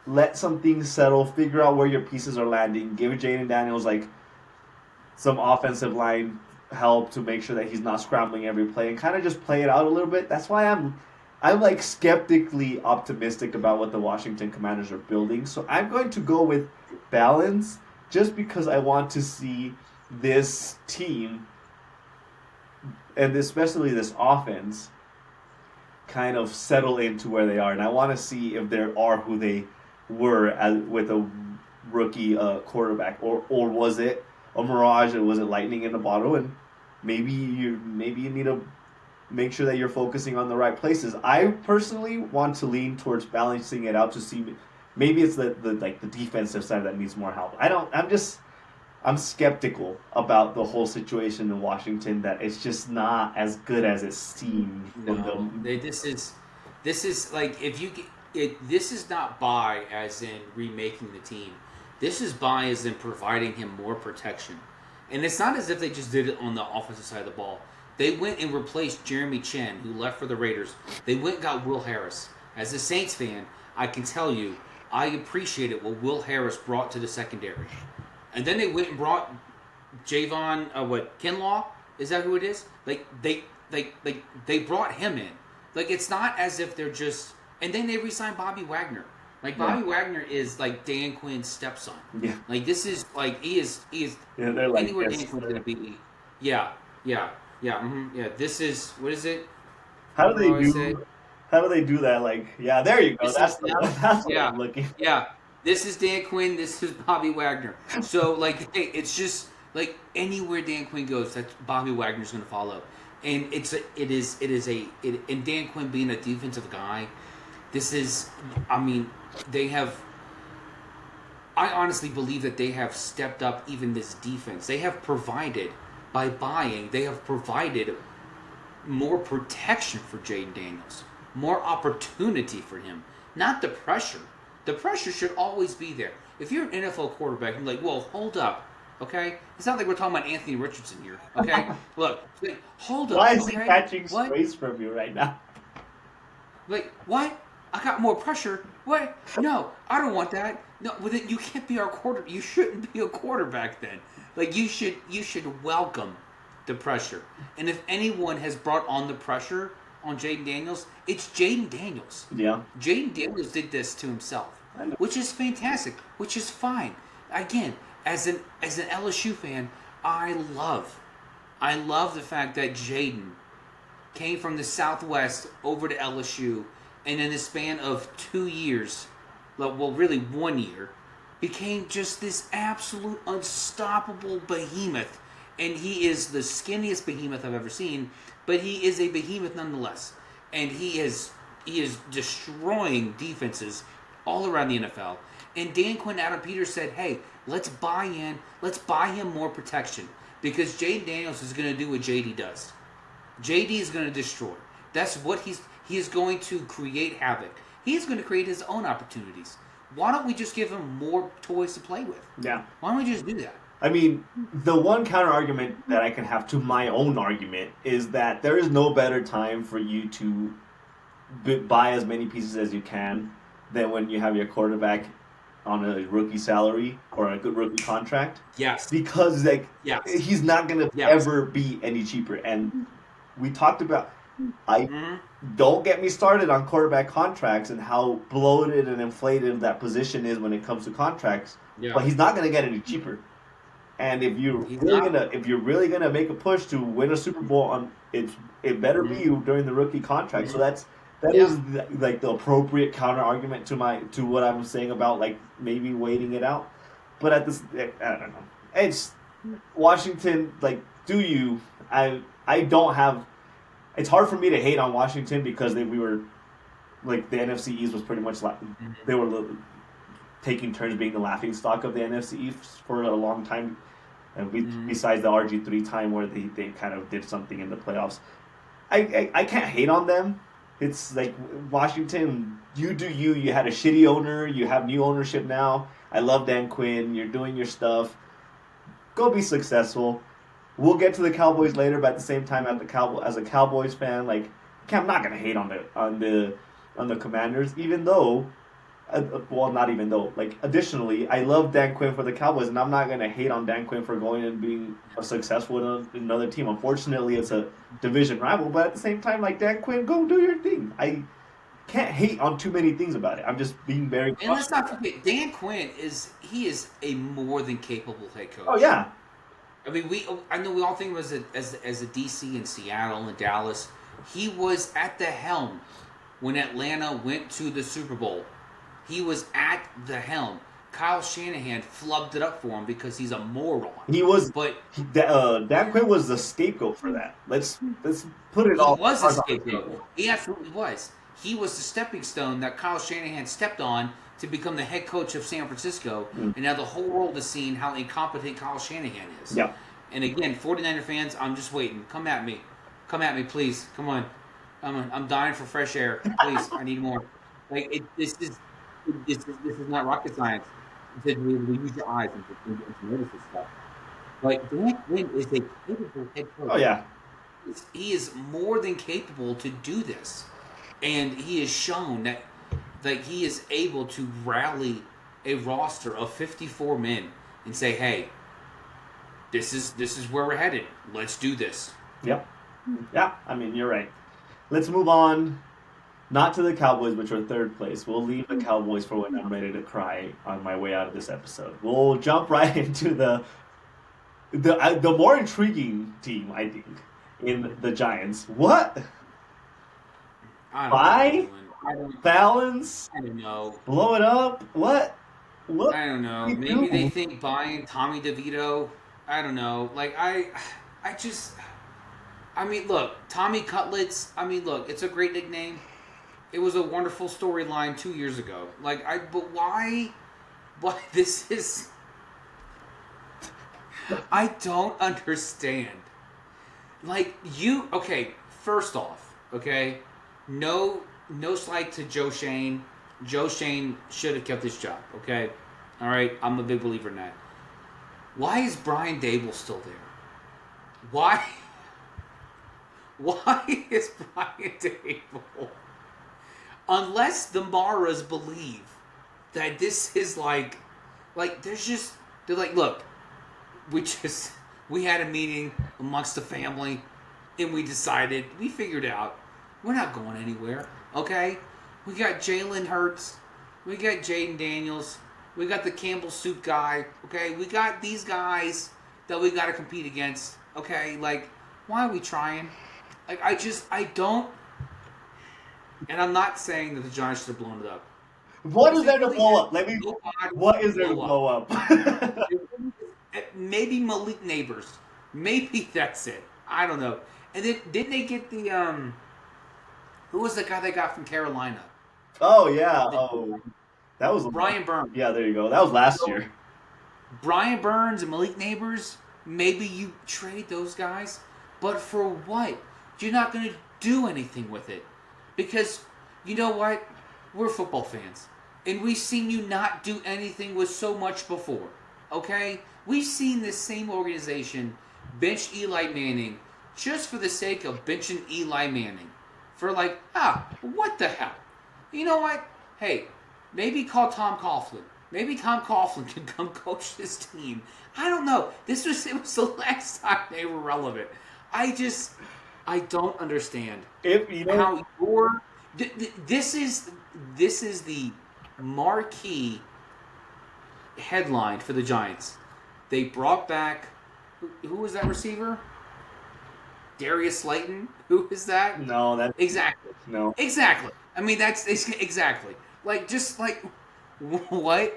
let some things settle, figure out where your pieces are landing, give Jaden Daniels some offensive line help to make sure that he's not scrambling every play and kind of just play it out a little bit. That's why I'm skeptically optimistic about what the Washington Commanders are building. So I'm going to go with balance just because I want to see this team and especially this offense kind of settle into where they are. And I want to see if they are who they were with a rookie quarterback, or was it a mirage, or was it lightning in a bottle? And maybe you need to make sure that you're focusing on the right places. I personally want to lean towards balancing it out to see maybe it's the defensive side that needs more help. I'm skeptical about the whole situation in Washington, that it's just not as good as it seemed. No, this is if you this is not buy as in remaking the team. This is buy as in providing him more protection. And it's not as if they just did it on the offensive side of the ball. They went and replaced Jeremy Chen, who left for the Raiders. They went and got Will Harris. As a Saints fan, I can tell you, I appreciated what Will Harris brought to the secondary. And then they went and brought Javon, Kinlaw? Is that who it is? They brought him in. Like, it's not as if they're just... And then they re-signed Bobby Wagner. Like, Bobby Wagner is, like, Dan Quinn's stepson. Yeah. Like, this is, like, he is they're like, anywhere yes, Dan Quinn's going to be. Yeah. This is, what is it? How do they do that? Like, yeah, there you go. That's what I'm looking. Yeah. This is Dan Quinn. This is Bobby Wagner. So, like, hey, it's just, like, anywhere Dan Quinn goes, that's Bobby Wagner's going to follow. And and Dan Quinn being a defensive guy, this is, I mean, I honestly believe that they have stepped up even this defense. They have provided, by buying, they have provided more protection for Jaden Daniels, more opportunity for him, not the pressure. The pressure should always be there. If you're an NFL quarterback, you're like, well, hold up, okay? It's not like we're talking about Anthony Richardson here, okay? Look, hold up. Why is he catching strays from you right now? Like, what? I got more pressure. What? No, I don't want that. No, well, then you can't be our quarterback. You shouldn't be a quarterback then. Like, you should welcome the pressure. And if anyone has brought on the pressure on Jaden Daniels, it's Jaden Daniels. Yeah. Jaden Daniels did this to himself, which is fantastic, which is fine. Again, as an LSU fan, I love the fact that Jaden came from the Southwest over to LSU, and in the span of 2 years, well, really 1 year, became just this absolute unstoppable behemoth. And he is the skinniest behemoth I've ever seen, but he is a behemoth nonetheless. And he is destroying defenses all around the NFL. And Dan Quinn, Adam Peters said, hey, let's buy him more protection. Because Jaden Daniels is going to do what JD does. JD is going to destroy. That's what he is going to create havoc. He is going to create his own opportunities. Why don't we just give him more toys to play with? Yeah. Why don't we just do that? I mean, the one counter argument that I can have to my own argument is that there is no better time for you to buy as many pieces as you can than when you have your quarterback on a rookie salary or a good rookie contract. Yes. Because, like, he's not going to ever be any cheaper. And we talked about... Don't get me started on quarterback contracts and how bloated and inflated that position is when it comes to contracts. Yeah. But he's not going to get any cheaper. And if you're really gonna make a push to win a Super Bowl, it better be during the rookie contract. So that is like the appropriate counter argument to what I'm saying about like maybe waiting it out. But I don't know. It's Washington. Like, I don't have. It's hard for me to hate on Washington because we were like the NFC East was pretty much like they were taking turns being the laughingstock of the NFC East for a long time. And besides the RG3 time where they kind of did something in the playoffs. I can't hate on them. It's like Washington, you do you. You had a shitty owner. You have new ownership now. I love Dan Quinn. You're doing your stuff. Go be successful. We'll get to the Cowboys later, but at the same time, as a Cowboys fan, like I'm not gonna hate on the Commanders, even though. Well, not even though. Like, additionally, I love Dan Quinn for the Cowboys, and I'm not going to hate on Dan Quinn for going and being successful in another team. Unfortunately, it's a division rival, but at the same time, like, Dan Quinn, go do your thing. I can't hate on too many things about it. I'm just being very cautious. And let's not forget, Dan Quinn is a more than capable head coach. Oh, yeah. I mean, I know we all think of him as a DC in Seattle and Dallas. He was at the helm when Atlanta went to the Super Bowl. He was at the helm. Kyle Shanahan flubbed it up for him because he's a moron. He was, but Dan Quinn was the scapegoat for that. Let's put it all. He was a scapegoat. He absolutely was. He was the stepping stone that Kyle Shanahan stepped on to become the head coach of San Francisco, and now the whole world is seeing how incompetent Kyle Shanahan is. Yeah. And again, 49er fans, I'm just waiting. Come at me, please. Come on. I'm dying for fresh air. Please, I need more. Like this is not rocket science. To use your eyes and to notice this stuff. Like, Dan Quinn is a capable head coach. Oh, yeah. He is more than capable to do this. And he has shown that Like, he is able to rally a roster of 54 men and say, hey, this is where we're headed. Let's do this. Yep. Yeah, I mean, you're right. Let's move on. Not to the Cowboys, which are third place. We'll leave the Cowboys for when I'm ready to cry on my way out of this episode. We'll jump right into the more intriguing team, I think, in the Giants. What? Buy? Balance? I don't know. Blow it up? What? What? I don't know. you Maybe do? they think buying Tommy DeVito. I don't know. Like, I mean, look, Tommy Cutlets. I mean, look, it's a great nickname. It was a wonderful storyline 2 years ago. But why? Why this is? I don't understand. Okay. First off, okay, no slight to Joe Shane. Joe Shane should have kept his job. Okay, all right. I'm a big believer in that. Why is Brian Dable still there? Why? Why is Brian Dable? Unless the Maras believe that this is like they're like, look, we had a meeting amongst the family and we figured out we're not going anywhere, okay? We got Jalen Hurts, we got Jaden Daniels, we got the Campbell Soup guy, okay? We got these guys that we got to compete against, okay? Like, why are we trying? Like, I don't. And I'm not saying that the Giants should have blown it up. What is there to Really blow up? What is there to blow up? Maybe Malik Neighbors. Maybe that's it. I don't know. And then didn't they get the who was the guy they got from Carolina? Oh yeah. Oh, that was Brian Burns. Yeah, there you go. That was last year. Brian Burns and Malik Neighbors. Maybe you trade those guys, but for what? You're not going to do anything with it. Because, you know what? We're football fans. And we've seen you not do anything with so much before. Okay? We've seen this same organization bench Eli Manning just for the sake of benching Eli Manning. For what the hell? You know what? Hey, maybe call Tom Coughlin. Maybe Tom Coughlin can come coach this team. I don't know. It was the last time they were relevant. I don't understand how this is the marquee headline for the Giants. They brought back who was that receiver? Darius Slayton. Who is that? No, that exactly. No, exactly. I mean, that's exactly what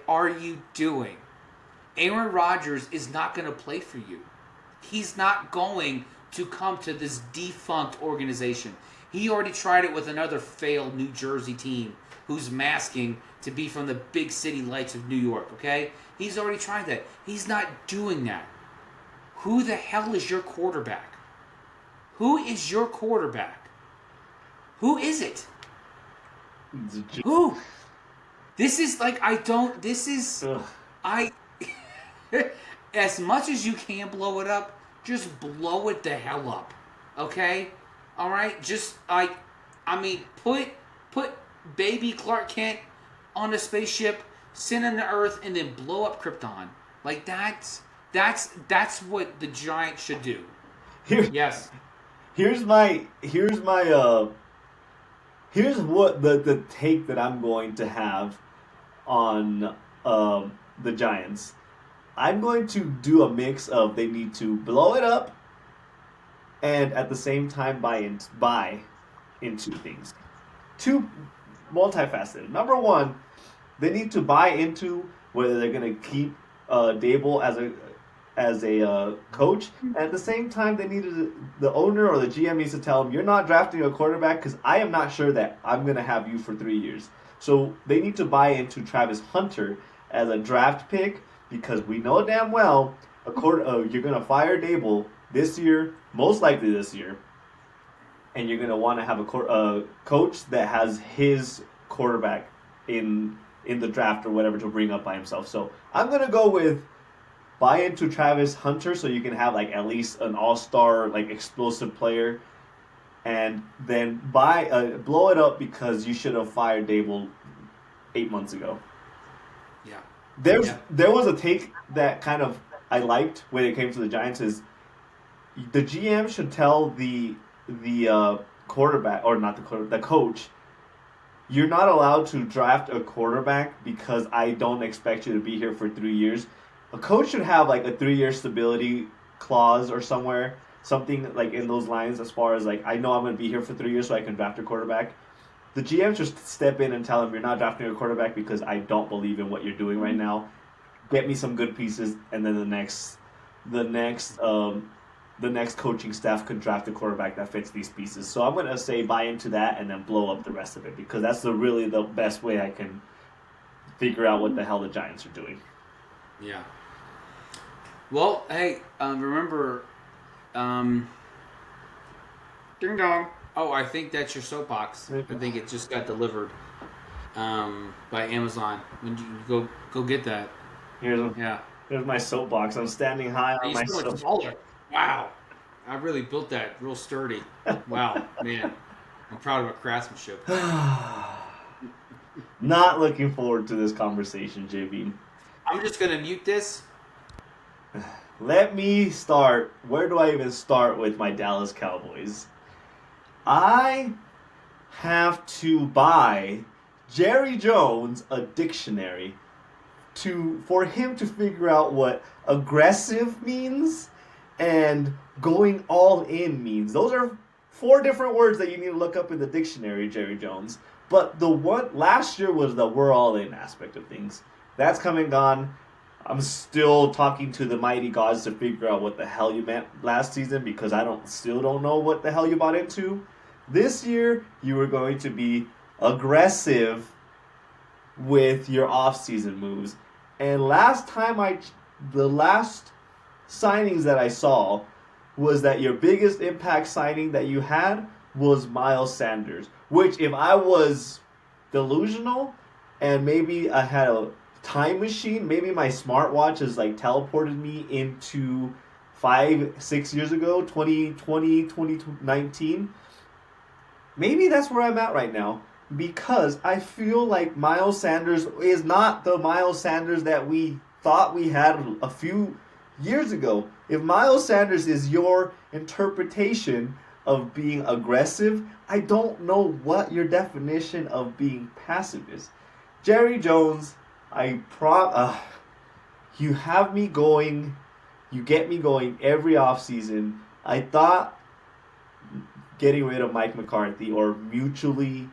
are you doing? Aaron Rodgers is not going to play for you. He's not going to come to this defunct organization. He already tried it with another failed New Jersey team who's masking to be from the big city lights of New York, okay? He's already tried that. He's not doing that. Who the hell is your quarterback? Who is your quarterback? Who is it? Who? This is as much as you can blow it up, just blow it the hell up, okay? All right, put baby Clark Kent on a spaceship, send him to Earth, and then blow up Krypton. Like that's what the Giants should do. Yes. Here's what the take that I'm going to have on the Giants. I'm going to do a mix of they need to blow it up and at the same time buy into things. Two multifaceted. Number one, they need to buy into whether they're going to keep Dable as a coach. And at the same time, the owner or the GM needs to tell him, you're not drafting a quarterback because I am not sure that I'm going to have you for 3 years. So they need to buy into Travis Hunter as a draft pick because we know damn well you're going to fire Dable this year, most likely this year, and you're going to want to have a coach that has his quarterback in the draft or whatever to bring up by himself. So I'm going to go with buy into Travis Hunter so you can have at least an all-star explosive player, and then blow it up because you should have fired Dable 8 months ago. Yeah. There was a take that kind of I liked when it came to the Giants is the GM should tell the quarterback, or not the quarterback, the coach, you're not allowed to draft a quarterback because I don't expect you to be here for 3 years. A coach should have like a 3-year stability clause or somewhere, something like in those lines, as far as like I know I'm going to be here for 3 years so I can draft a quarterback. The GM should step in and tell him you're not drafting a quarterback because I don't believe in what you're doing right now. Get me some good pieces, and then the next coaching staff can draft a quarterback that fits these pieces. So I'm gonna say buy into that and then blow up the rest of it, because that's really the best way I can figure out what the hell the Giants are doing. Yeah. Well, hey, remember, ding dong. Oh, I think that's your soapbox. I think it just got delivered by Amazon. When you go get that. Here's Yeah. my soapbox. I'm standing high on my So much soapbox. taller. Wow. I really built that real sturdy. Wow, man. I'm proud of my craftsmanship. Not looking forward to this conversation, JB. I'm just going to mute this. Let me start. Where do I even start with my Dallas Cowboys? I have to buy Jerry Jones a dictionary for him to figure out what aggressive means and going all in means. Those are 4 different words that you need to look up in the dictionary, Jerry Jones. But the one last year was the we're all in aspect of things. That's come and gone. I'm still talking to the mighty gods to figure out what the hell you meant last season, because I still don't know what the hell you bought into. This year, you were going to be aggressive with your off-season moves. And the last signings that I saw was that your biggest impact signing that you had was Miles Sanders. Which, if I was delusional and maybe I had a time machine, maybe my smartwatch has like teleported me into 5-6 years ago, 2020, 2019. Maybe that's where I'm at right now, because I feel like Miles Sanders is not the Miles Sanders that we thought we had a few years ago. If Miles Sanders is your interpretation of being aggressive, I don't know what your definition of being passive is. Jerry Jones, you have me going, you get me going every offseason. I thought getting rid of Mike McCarthy, or mutually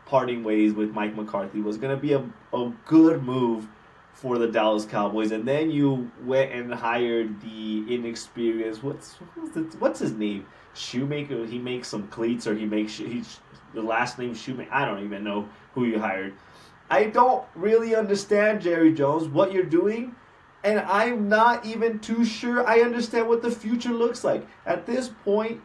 parting ways with Mike McCarthy, was going to be a good move for the Dallas Cowboys. And then you went and hired the inexperienced, what's his name? Shoemaker. He makes some cleats, or he's the last name Shoemaker. I don't even know who you hired. I don't really understand, Jerry Jones, what you're doing. And I'm not even too sure I understand what the future looks like. At this point,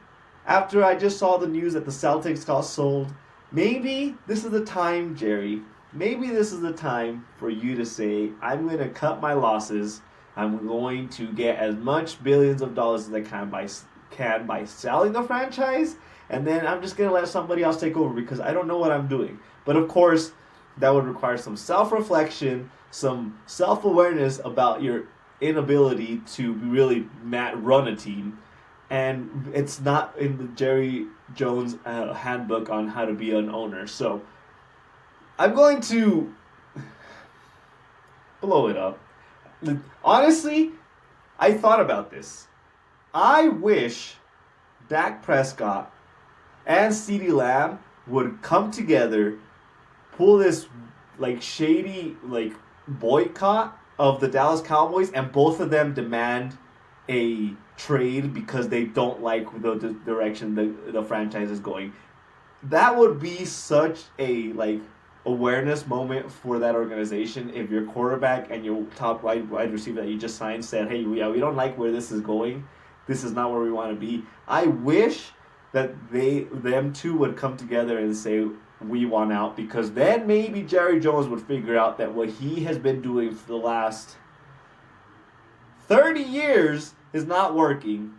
after I just saw the news that the Celtics got sold, maybe this is the time, Jerry. Maybe this is the time for you to say, I'm going to cut my losses. I'm going to get as much billions of dollars as I can by selling the franchise. And then I'm just going to let somebody else take over, because I don't know what I'm doing. But of course, that would require some self-reflection, some self-awareness about your inability to really run a team. And it's not in the Jerry Jones handbook on how to be an owner. So I'm going to blow it up. Honestly, I thought about this. I wish Dak Prescott and CeeDee Lamb would come together, pull this like shady like boycott of the Dallas Cowboys, and both of them demand a trade because they don't like the direction the franchise is going. That would be such a like awareness moment for that organization if your quarterback and your top wide receiver that you just signed said, hey, we don't like where this is going. This is not where we want to be. I wish that them two would come together and say, we want out, because then maybe Jerry Jones would figure out that what he has been doing for the last 30 years is not working.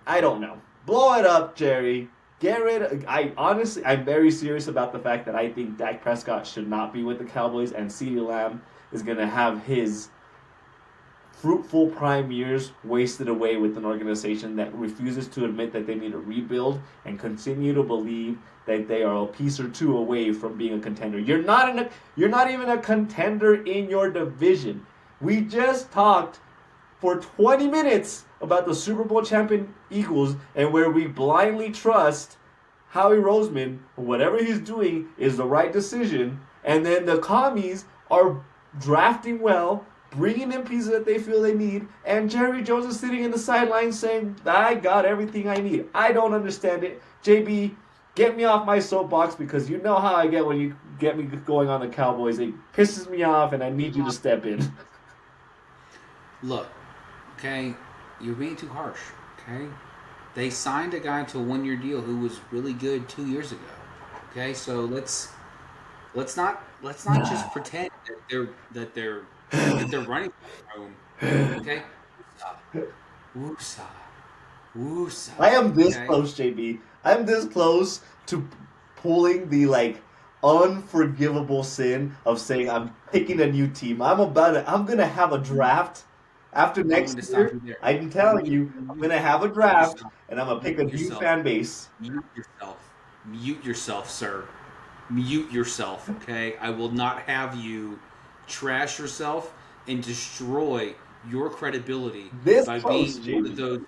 I don't know. Blow it up, Jerry. Get rid. I'm very serious about the fact that I think Dak Prescott should not be with the Cowboys, and CeeDee Lamb is gonna have his fruitful prime years wasted away with an organization that refuses to admit that they need a rebuild and continue to believe that they are a piece or two away from being a contender. You're not even a contender in your division. We just talked for 20 minutes about the Super Bowl champion Eagles and where we blindly trust Howie Roseman, whatever he's doing is the right decision, and then the commies are drafting well, bringing in pieces that they feel they need, and Jerry Jones is sitting in the sidelines saying, I got everything I need. I don't understand it. JB, get me off my soapbox because you know how I get when you get me going on the Cowboys. It pisses me off and I need you to step in. Look, okay, you're being too harsh, okay? They signed a guy to a 1-year deal who was really good 2 years ago. Okay, so let's not just pretend that they're running for home. Okay? Woosah. Woosah. I am this okay? close, JB. I'm this close to pulling the unforgivable sin of saying I'm picking a new team. I'm gonna have a draft after next year. I'm telling you, I'm gonna have a draft and I'm gonna pick a new fan base. Mute yourself. Mute yourself, sir. Mute yourself, okay? I will not have you trash yourself and destroy your credibility by being one of those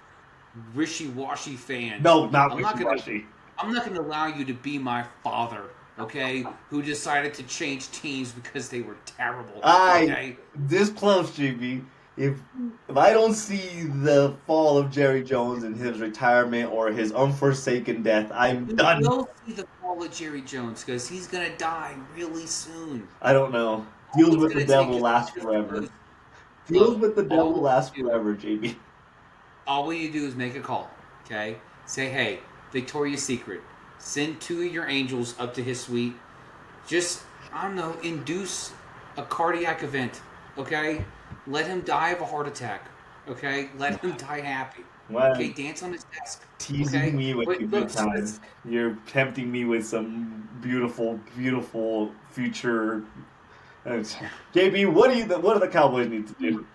wishy-washy fans. No, not wishy-washy. I'm not going to allow you to be my father, okay? Who decided to change teams because they were terrible. Okay? This close, JB. If I don't see the fall of Jerry Jones and his retirement or his unforsaken death, I'm done. You will see the fall of Jerry Jones because he's going to die really soon. I don't know. Deals with the devil last forever. Deals with the devil last forever, JB. All we need to do is make a call, okay? Say, hey, Victoria's Secret, send 2 of your angels up to his suite. Just, I don't know, induce a cardiac event, okay? Let him die of a heart attack, okay? Let him die happy. Okay, dance on his desk. Teasing me with good times. You're tempting me with some beautiful, beautiful future. JB, what do the Cowboys need to do?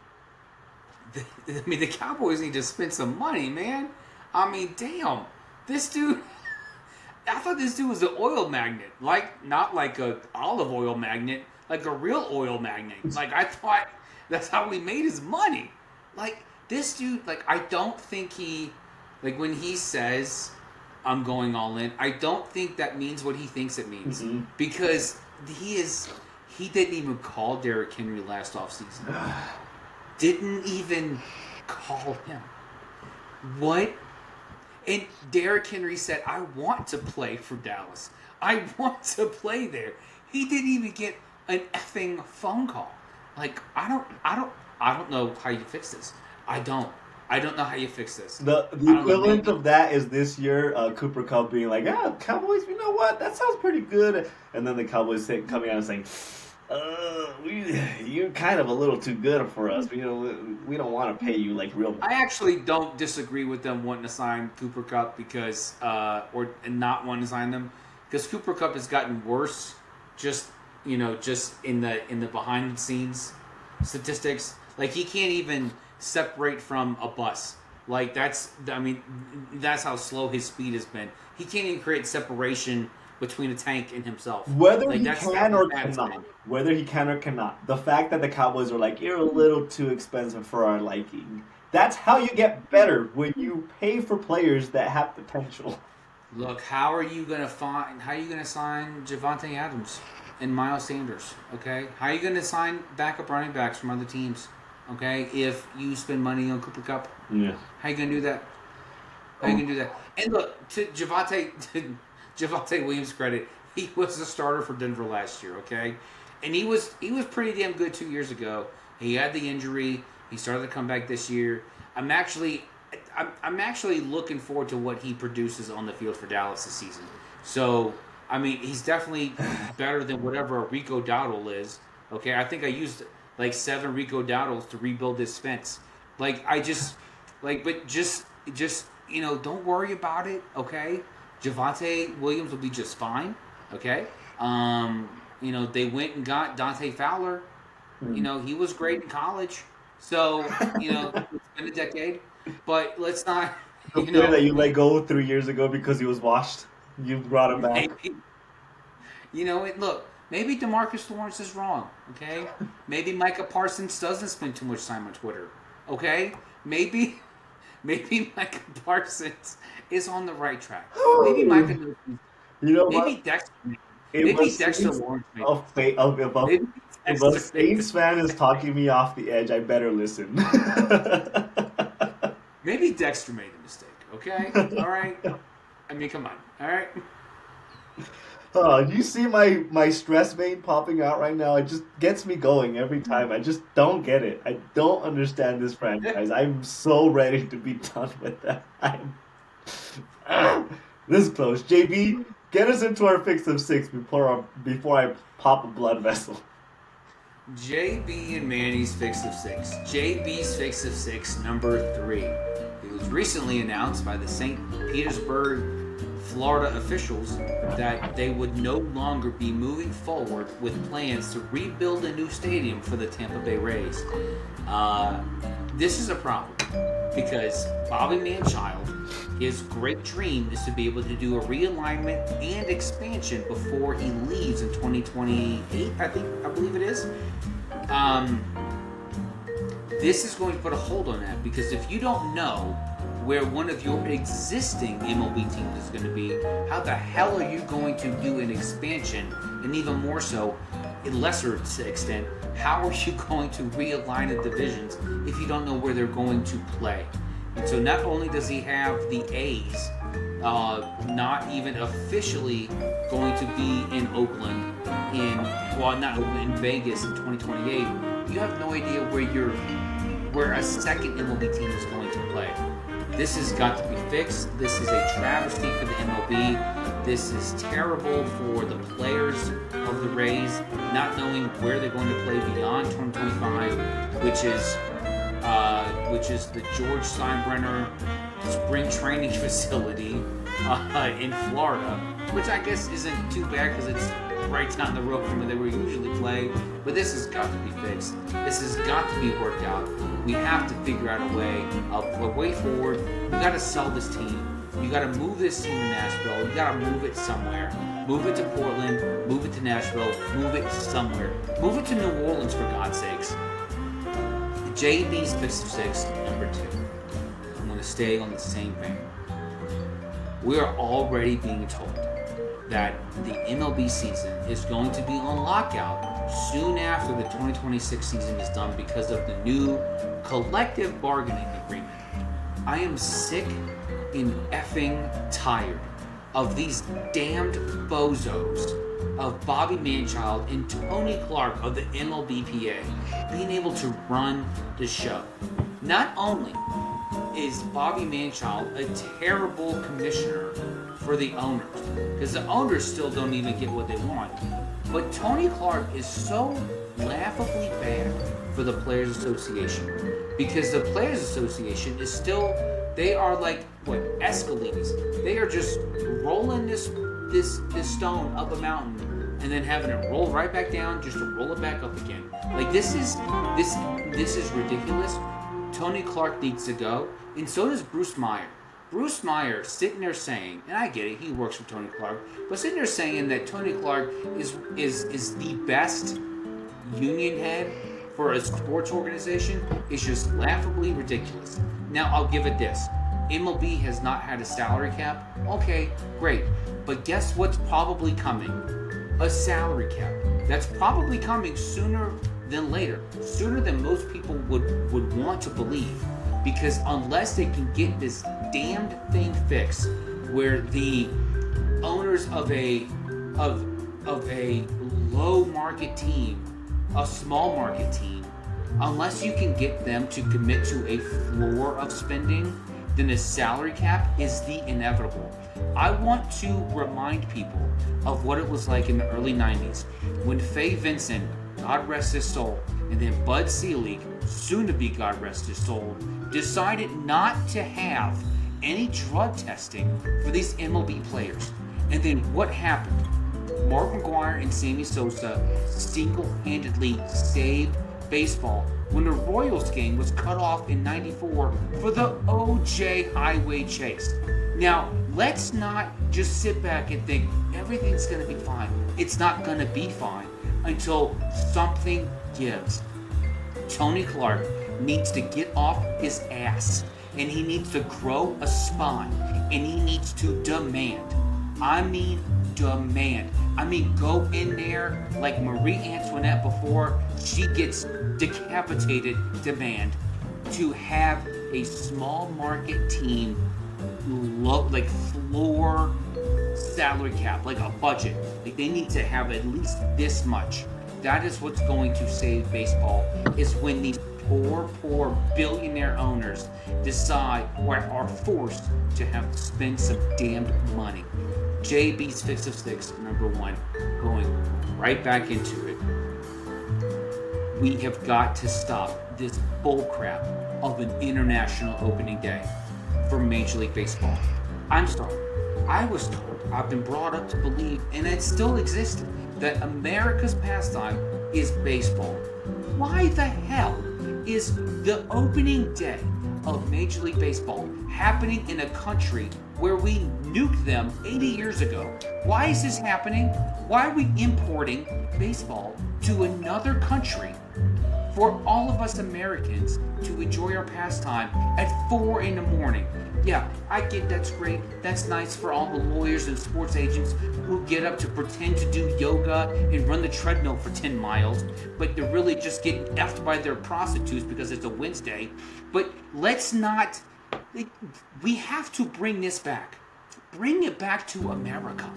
I mean, the Cowboys need to spend some money, man. I mean, damn, this dude. I thought this dude was an oil magnet, not like a olive oil magnet, like a real oil magnet. Like I thought that's how he made his money. Like this dude, I don't think when he says I'm going all in, I don't think that means what he thinks it means because he didn't even call Derrick Henry last offseason. Didn't even call him. What? And Derrick Henry said, I want to play for Dallas. I want to play there. He didn't even get an effing phone call. I don't know how you fix this. I don't know how you fix this. The equivalent of that is this year, Cooper Kupp being like, Cowboys, you know what? That sounds pretty good. And then the Cowboys coming out and saying, you're kind of a little too good for us. We don't want to pay you like real money. I actually don't disagree with them wanting to sign Cooper Kupp because and not wanting to sign them because Cooper Kupp has gotten worse. Just in the behind the scenes statistics, he can't even separate from a bus. That's how slow his speed has been. He can't even create separation between a tank and himself. Whether he can or cannot, the fact that the Cowboys are you're a little too expensive for our liking. That's how you get better, when you pay for players that have potential. Look, how are you gonna sign Javonte Adams and Miles Sanders? Okay, how are you gonna sign backup running backs from other teams? Okay, if you spend money on Cooper Kupp, yeah, how you gonna do that? And look, to Javonte Williams' credit, he was the starter for Denver last year, okay? And he was pretty damn good 2 years ago. He had the injury. He started to come back this year. I'm actually looking forward to what he produces on the field for Dallas this season. So, he's definitely better than whatever a Rico Dowdle is, okay? I think I used 7 Rico Dowdles to rebuild this fence. But just don't worry about it, okay? Javonte Williams will be just fine. Okay. They went and got Dante Fowler. He was great in college. So, it's been a decade. But let's not, The player that you let go 3 years ago because he was washed, you brought him back. maybe, look, maybe DeMarcus Lawrence is wrong. Okay. Maybe Micah Parsons doesn't spend too much time on Twitter. Okay. Maybe Micah Parsons is on the right track. Maybe Micah knows. Maybe Dexter. Maybe Dexter Lawrence. If a Saints fan is talking me off the edge, I better listen. Maybe Dexter made a mistake. Okay, all right. I mean, come on. All right. Do you see my stress vein popping out right now? It just gets me going every time. I just don't get it. I don't understand this franchise. I'm so ready to be done with that. This close. JB, get us into our fix of six before I pop a blood vessel. JB and Manny's fix of six. JB's fix of six, number 3. It was recently announced by the St. Petersburg, Florida officials that they would no longer be moving forward with plans to rebuild a new stadium for the Tampa Bay Rays. This is a problem because Bobby Manchild, his great dream is to be able to do a realignment and expansion before he leaves in 2028, I believe it is. This is going to put a hold on that because if you don't know where one of your existing MLB teams is going to be, how the hell are you going to do an expansion? And even more so, in lesser extent, how are you going to realign the divisions if you don't know where they're going to play? And so not only does he have the A's not even officially going to be in Oakland in Vegas in 2028, you have no idea where a second MLB team is going to play. This has got to be fixed. This is a travesty for the MLB. This is terrible for the players of the Rays, not knowing where they're going to play beyond 2025, which is the George Steinbrenner spring training facility in Florida, which I guess isn't too bad because it's right down the road from where they would usually play. But this has got to be fixed. This has got to be worked out. We have to figure out a way forward. We got to sell this team. You got to move this team to Nashville. You got to move it somewhere. Move it to Portland. Move it to Nashville. Move it somewhere. Move it to New Orleans, for God's sakes. JB's fix of six, number 2. I'm going to stay on the same vein. We are already being told that the MLB season is going to be on lockout soon after the 2026 season is done because of the new collective bargaining agreement. I am sick and effing tired of these damned bozos of Bobby Manchild and Tony Clark of the MLBPA being able to run the show. Not only is Bobby Manchild a terrible commissioner for the owners, because the owners still don't even get what they want, but Tony Clark is so laughably bad for the Players Association, because the Players Association is still, they are like Escalades. They are just rolling this stone up a mountain and then having it roll right back down just to roll it back up again. Like this is ridiculous. Tony Clark needs to go, and so does Bruce Meyer. Bruce Meyer sitting there saying, and I get it, he works for Tony Clark, but sitting there saying that Tony Clark is the best union head for a sports organization is just laughably ridiculous. Now I'll give it this. MLB has not had a salary cap. Okay, great. But guess what's probably coming? A salary cap. That's probably coming sooner than later. Sooner than most people would want to believe. Because unless they can get this damned thing fixed, where the owners of a low market team, a small market team, unless you can get them to commit to a floor of spending, then a salary cap is the inevitable. I want to remind people of what it was like in the early 90s when Fay Vincent, God rest his soul, and then Bud Selig, soon to be God rest his soul, decided not to have any drug testing for these MLB players. And then what happened? Mark McGwire and Sammy Sosa single-handedly saved baseball when the Royals game was cut off in '94 for the OJ Highway chase. Now, let's not just sit back and think everything's going to be fine. It's not going to be fine until something gives. Tony Clark needs to get off his ass, and he needs to grow a spine, and he needs to demand. I mean demand. I mean go in there like Marie Antoinette before she gets decapitated, demand to have a small market team look like floor salary cap, like a budget. Like they need to have at least this much. That is what's going to save baseball, is when these poor billionaire owners decide or are forced to have to spend some damned money. JB's Fix of Six, number one, going right back into it. We have got to stop this bullcrap of an international opening day for Major League Baseball. I'm sorry. I was told, I've been brought up to believe, and it still exists, that America's pastime is baseball. Why the hell is the opening day of Major League Baseball happening in a country where we nuked them 80 years ago? Why is this happening? Why are we importing baseball to another country for all of us Americans to enjoy our pastime at 4 in the morning? Yeah, I get that's great. That's nice for all the lawyers and sports agents who get up to pretend to do yoga and run the treadmill for 10 miles, but they're really just getting effed by their prostitutes because it's a Wednesday. But let's not... We have to bring this back. Bring it back to America.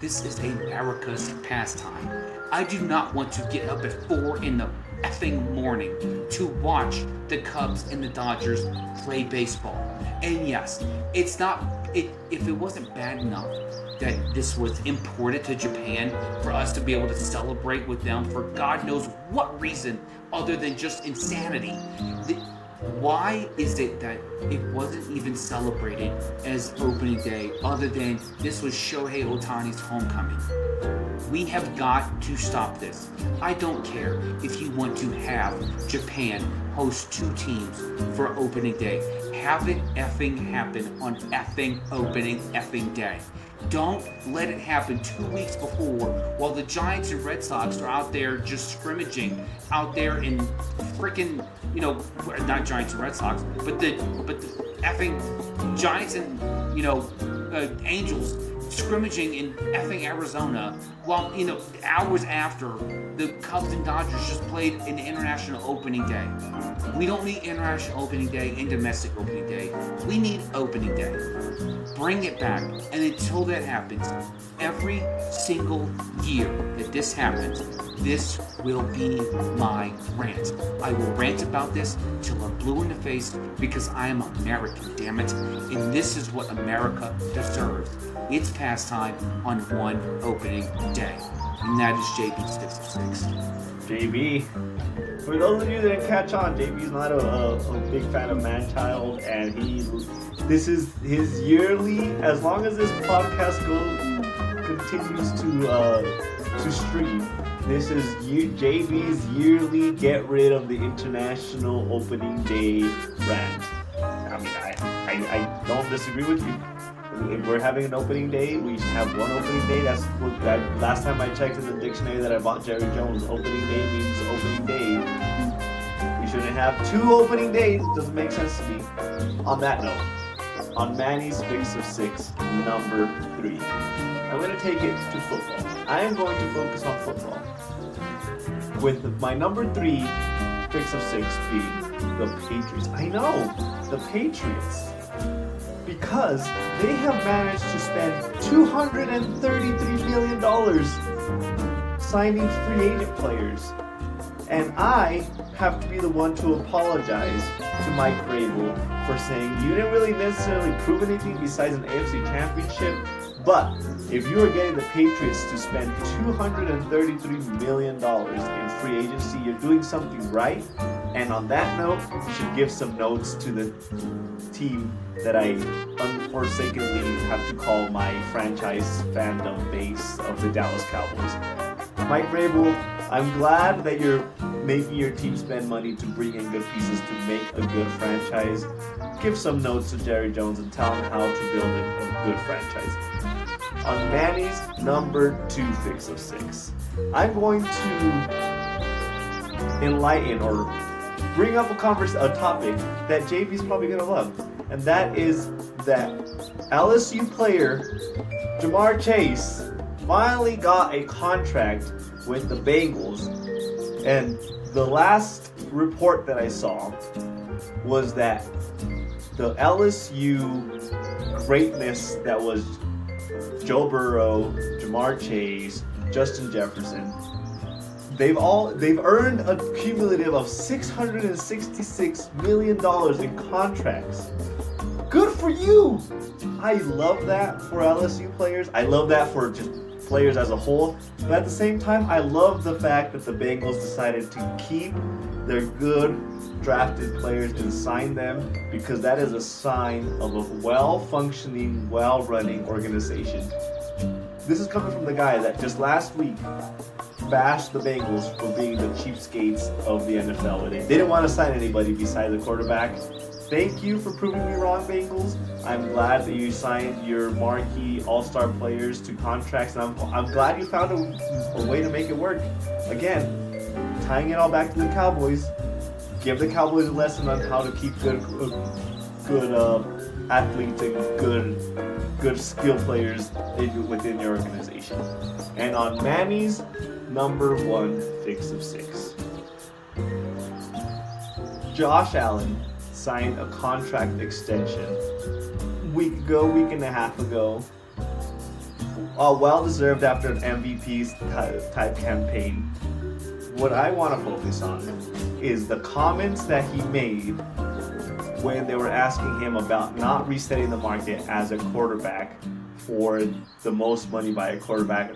This is America's pastime. I do not want to get up at 4 in the effing morning to watch the Cubs and the Dodgers play baseball. And yes, it's not, if it wasn't bad enough that this was imported to Japan for us to be able to celebrate with them for God knows what reason other than just insanity. Why is it that it wasn't even celebrated as opening day other than this was Shohei Ohtani's homecoming? We have got to stop this. I don't care if you want to have Japan host 2 teams for opening day. Have it effing happen on effing opening effing day. Don't let it happen 2 weeks before while the Giants and Red Sox are out there just scrimmaging out there in freaking, not Giants and Red Sox, but the effing Giants and, Angels scrimmaging in effing Arizona while, hours after the Cubs and Dodgers just played an international opening day. We don't need international opening day and domestic opening day. We need opening day. Bring it back. And until that happens, every single year that this happens, this will be my rant. I will rant about this till I'm blue in the face because I am American, damn it. And this is what America deserves. It's pastime on one opening day. And that is JB's 6 of 6. JB. For those of you that didn't catch on, JB's not a big fan of Man-Child, and this is his yearly, as long as this podcast continues to stream, this is JB's yearly get rid of the international opening day rant. I mean, I don't disagree with you. If we're having an opening day, we should have one opening day. That's what last time I checked in the dictionary that I bought Jerry Jones, opening day means opening day. We shouldn't have 2 opening days. It doesn't make sense to me. On that note, on Manny's Fix of 6, number 3, I'm going to take it to football. I am going to focus on football. With my number 3 Fix of 6 being the Patriots. I know, the Patriots. Because they have managed to spend $233 million signing free agent players. And I have to be the one to apologize to Mike Vrabel for saying you didn't really necessarily prove anything besides an AFC championship. But if you are getting the Patriots to spend $233 million in free agency, you're doing something right. And on that note, you should give some notes to the team that I unforsakenly have to call my franchise fandom base of the Dallas Cowboys. Mike Vrabel, I'm glad that you're making your team spend money to bring in good pieces to make a good franchise. Give some notes to Jerry Jones and tell him how to build a good franchise. On Manny's number 2 fix of 6, I'm going to enlighten or bring up a topic that JB's probably going to love. And that is that LSU player Jamar Chase finally got a contract with the Bengals. And the last report that I saw was that the LSU greatness that was Joe Burrow, Jamar Chase, Justin Jefferson, they've earned a cumulative of $666 million in contracts. Good for you! I love that for LSU players. I love that for just players as a whole. But at the same time, I love the fact that the Bengals decided to keep their good drafted players and sign them, because that is a sign of a well-functioning, well-running organization. This is coming from the guy that just last week bashed the Bengals for being the cheapskates of the NFL, where they didn't want to sign anybody besides the quarterback. Thank you for proving me wrong, Bengals. I'm glad that you signed your marquee all-star players to contracts, and I'm glad you found a way to make it work. Again, tying it all back to the Cowboys, give the Cowboys a lesson on how to keep good athletes and good skill players within your organization. And on Manny's number 1 fix of 6, Josh Allen signed a contract extension week and a half ago. Well deserved after an MVP type campaign. What I want to focus on is the comments that he made when they were asking him about not resetting the market as a quarterback for the most money by a quarterback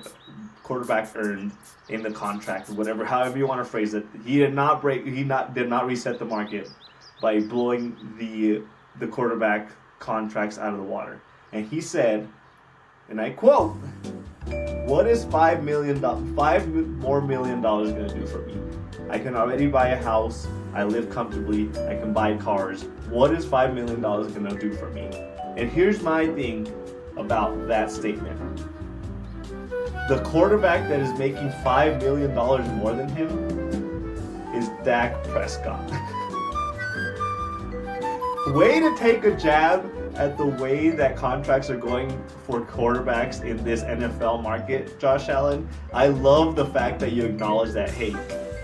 earned in the contract, or however you want to phrase it. He did not reset the market by blowing the quarterback contracts out of the water. And he said, and I quote, "What is $5 more million going to do for me? I can already buy a house. I live comfortably. I can buy cars. What is $5 million going to do for me?" And here's my thing about that statement. The quarterback that is making $5 million more than him is Dak Prescott. Way to take a jab at the way that contracts are going for quarterbacks in this NFL market, Josh Allen. I love the fact that you acknowledge that, hey,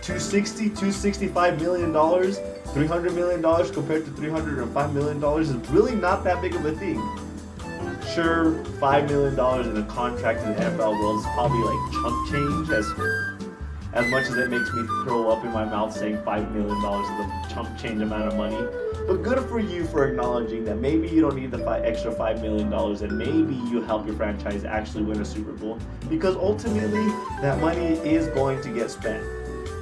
$265 million, $300 million compared to $305 million is really not that big of a thing. Sure, $5 million in a contract in the NFL world is probably like chump change, as much as it makes me throw up in my mouth saying $5 million is a chump change amount of money. But good for you for acknowledging that maybe you don't need the extra $5 million, and maybe you help your franchise actually win a Super Bowl, because ultimately that money is going to get spent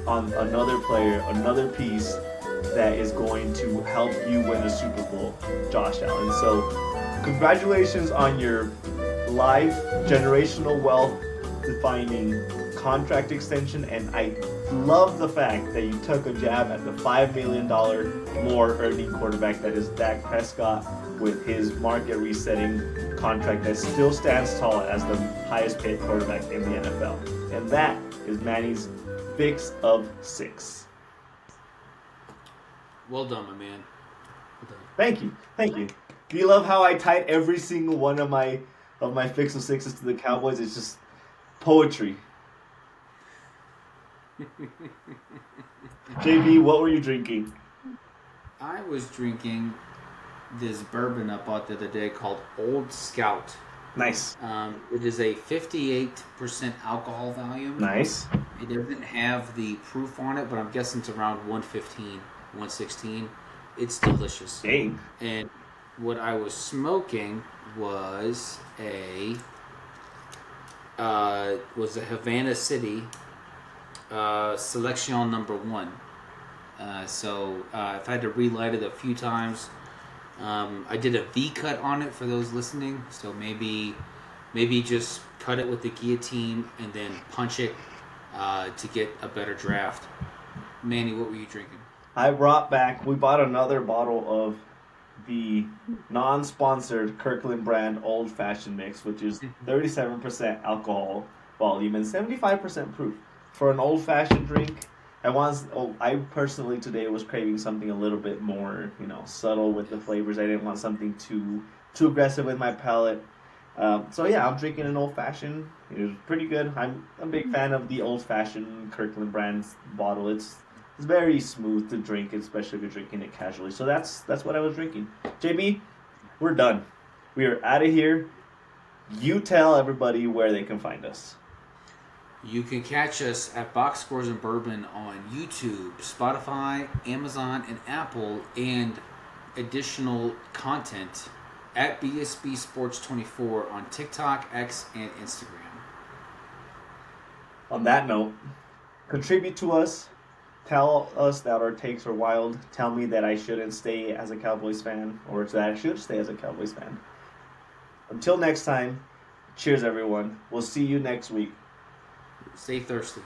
on another player, another piece that is going to help you win a Super Bowl, Josh Allen. So congratulations on your life, generational wealth defining contract extension, and I love the fact that you took a jab at the $5 million more earning quarterback that is Dak Prescott, with his market resetting contract that still stands tall as the highest paid quarterback in the NFL. And that is Manny's fix of 6. Well done, my man. Well done. Thank you. Do you love how I tied every single one of my fix of 6s to the Cowboys? It's just poetry. JB, what were you drinking? I was drinking this bourbon I bought the other day called Old Scout. Nice. It is a 58% alcohol volume. Nice. It doesn't have the proof on it, but I'm guessing it's around 115, 116. It's delicious. Dang. And what I was smoking was a Havana City Selection number 1. So I've had to relight it a few times. I did a V cut on it for those listening. So maybe just cut it with the guillotine and then punch it to get a better draft. Manny, what were you drinking? We bought another bottle of the non-sponsored Kirkland brand Old Fashioned Mix, which is 37% alcohol volume and 75% proof. For an old fashioned drink, I personally today was craving something a little bit more, subtle with the flavors. I didn't want something too aggressive with my palate. So yeah, I'm drinking an old fashioned. It was pretty good. I'm a big fan of the old fashioned Kirkland brand's bottle. It's very smooth to drink, especially if you're drinking it casually. So that's what I was drinking. JB, we're done. We are out of here. You tell everybody where they can find us. You can catch us at Box Scores and Bourbon on YouTube, Spotify, Amazon, and Apple, and additional content at BSB Sports 24 on TikTok, X, and Instagram. On that note, contribute to us. Tell us that our takes are wild. Tell me that I shouldn't stay as a Cowboys fan, or that I should stay as a Cowboys fan. Until next time, cheers everyone. We'll see you next week. Stay thirsty.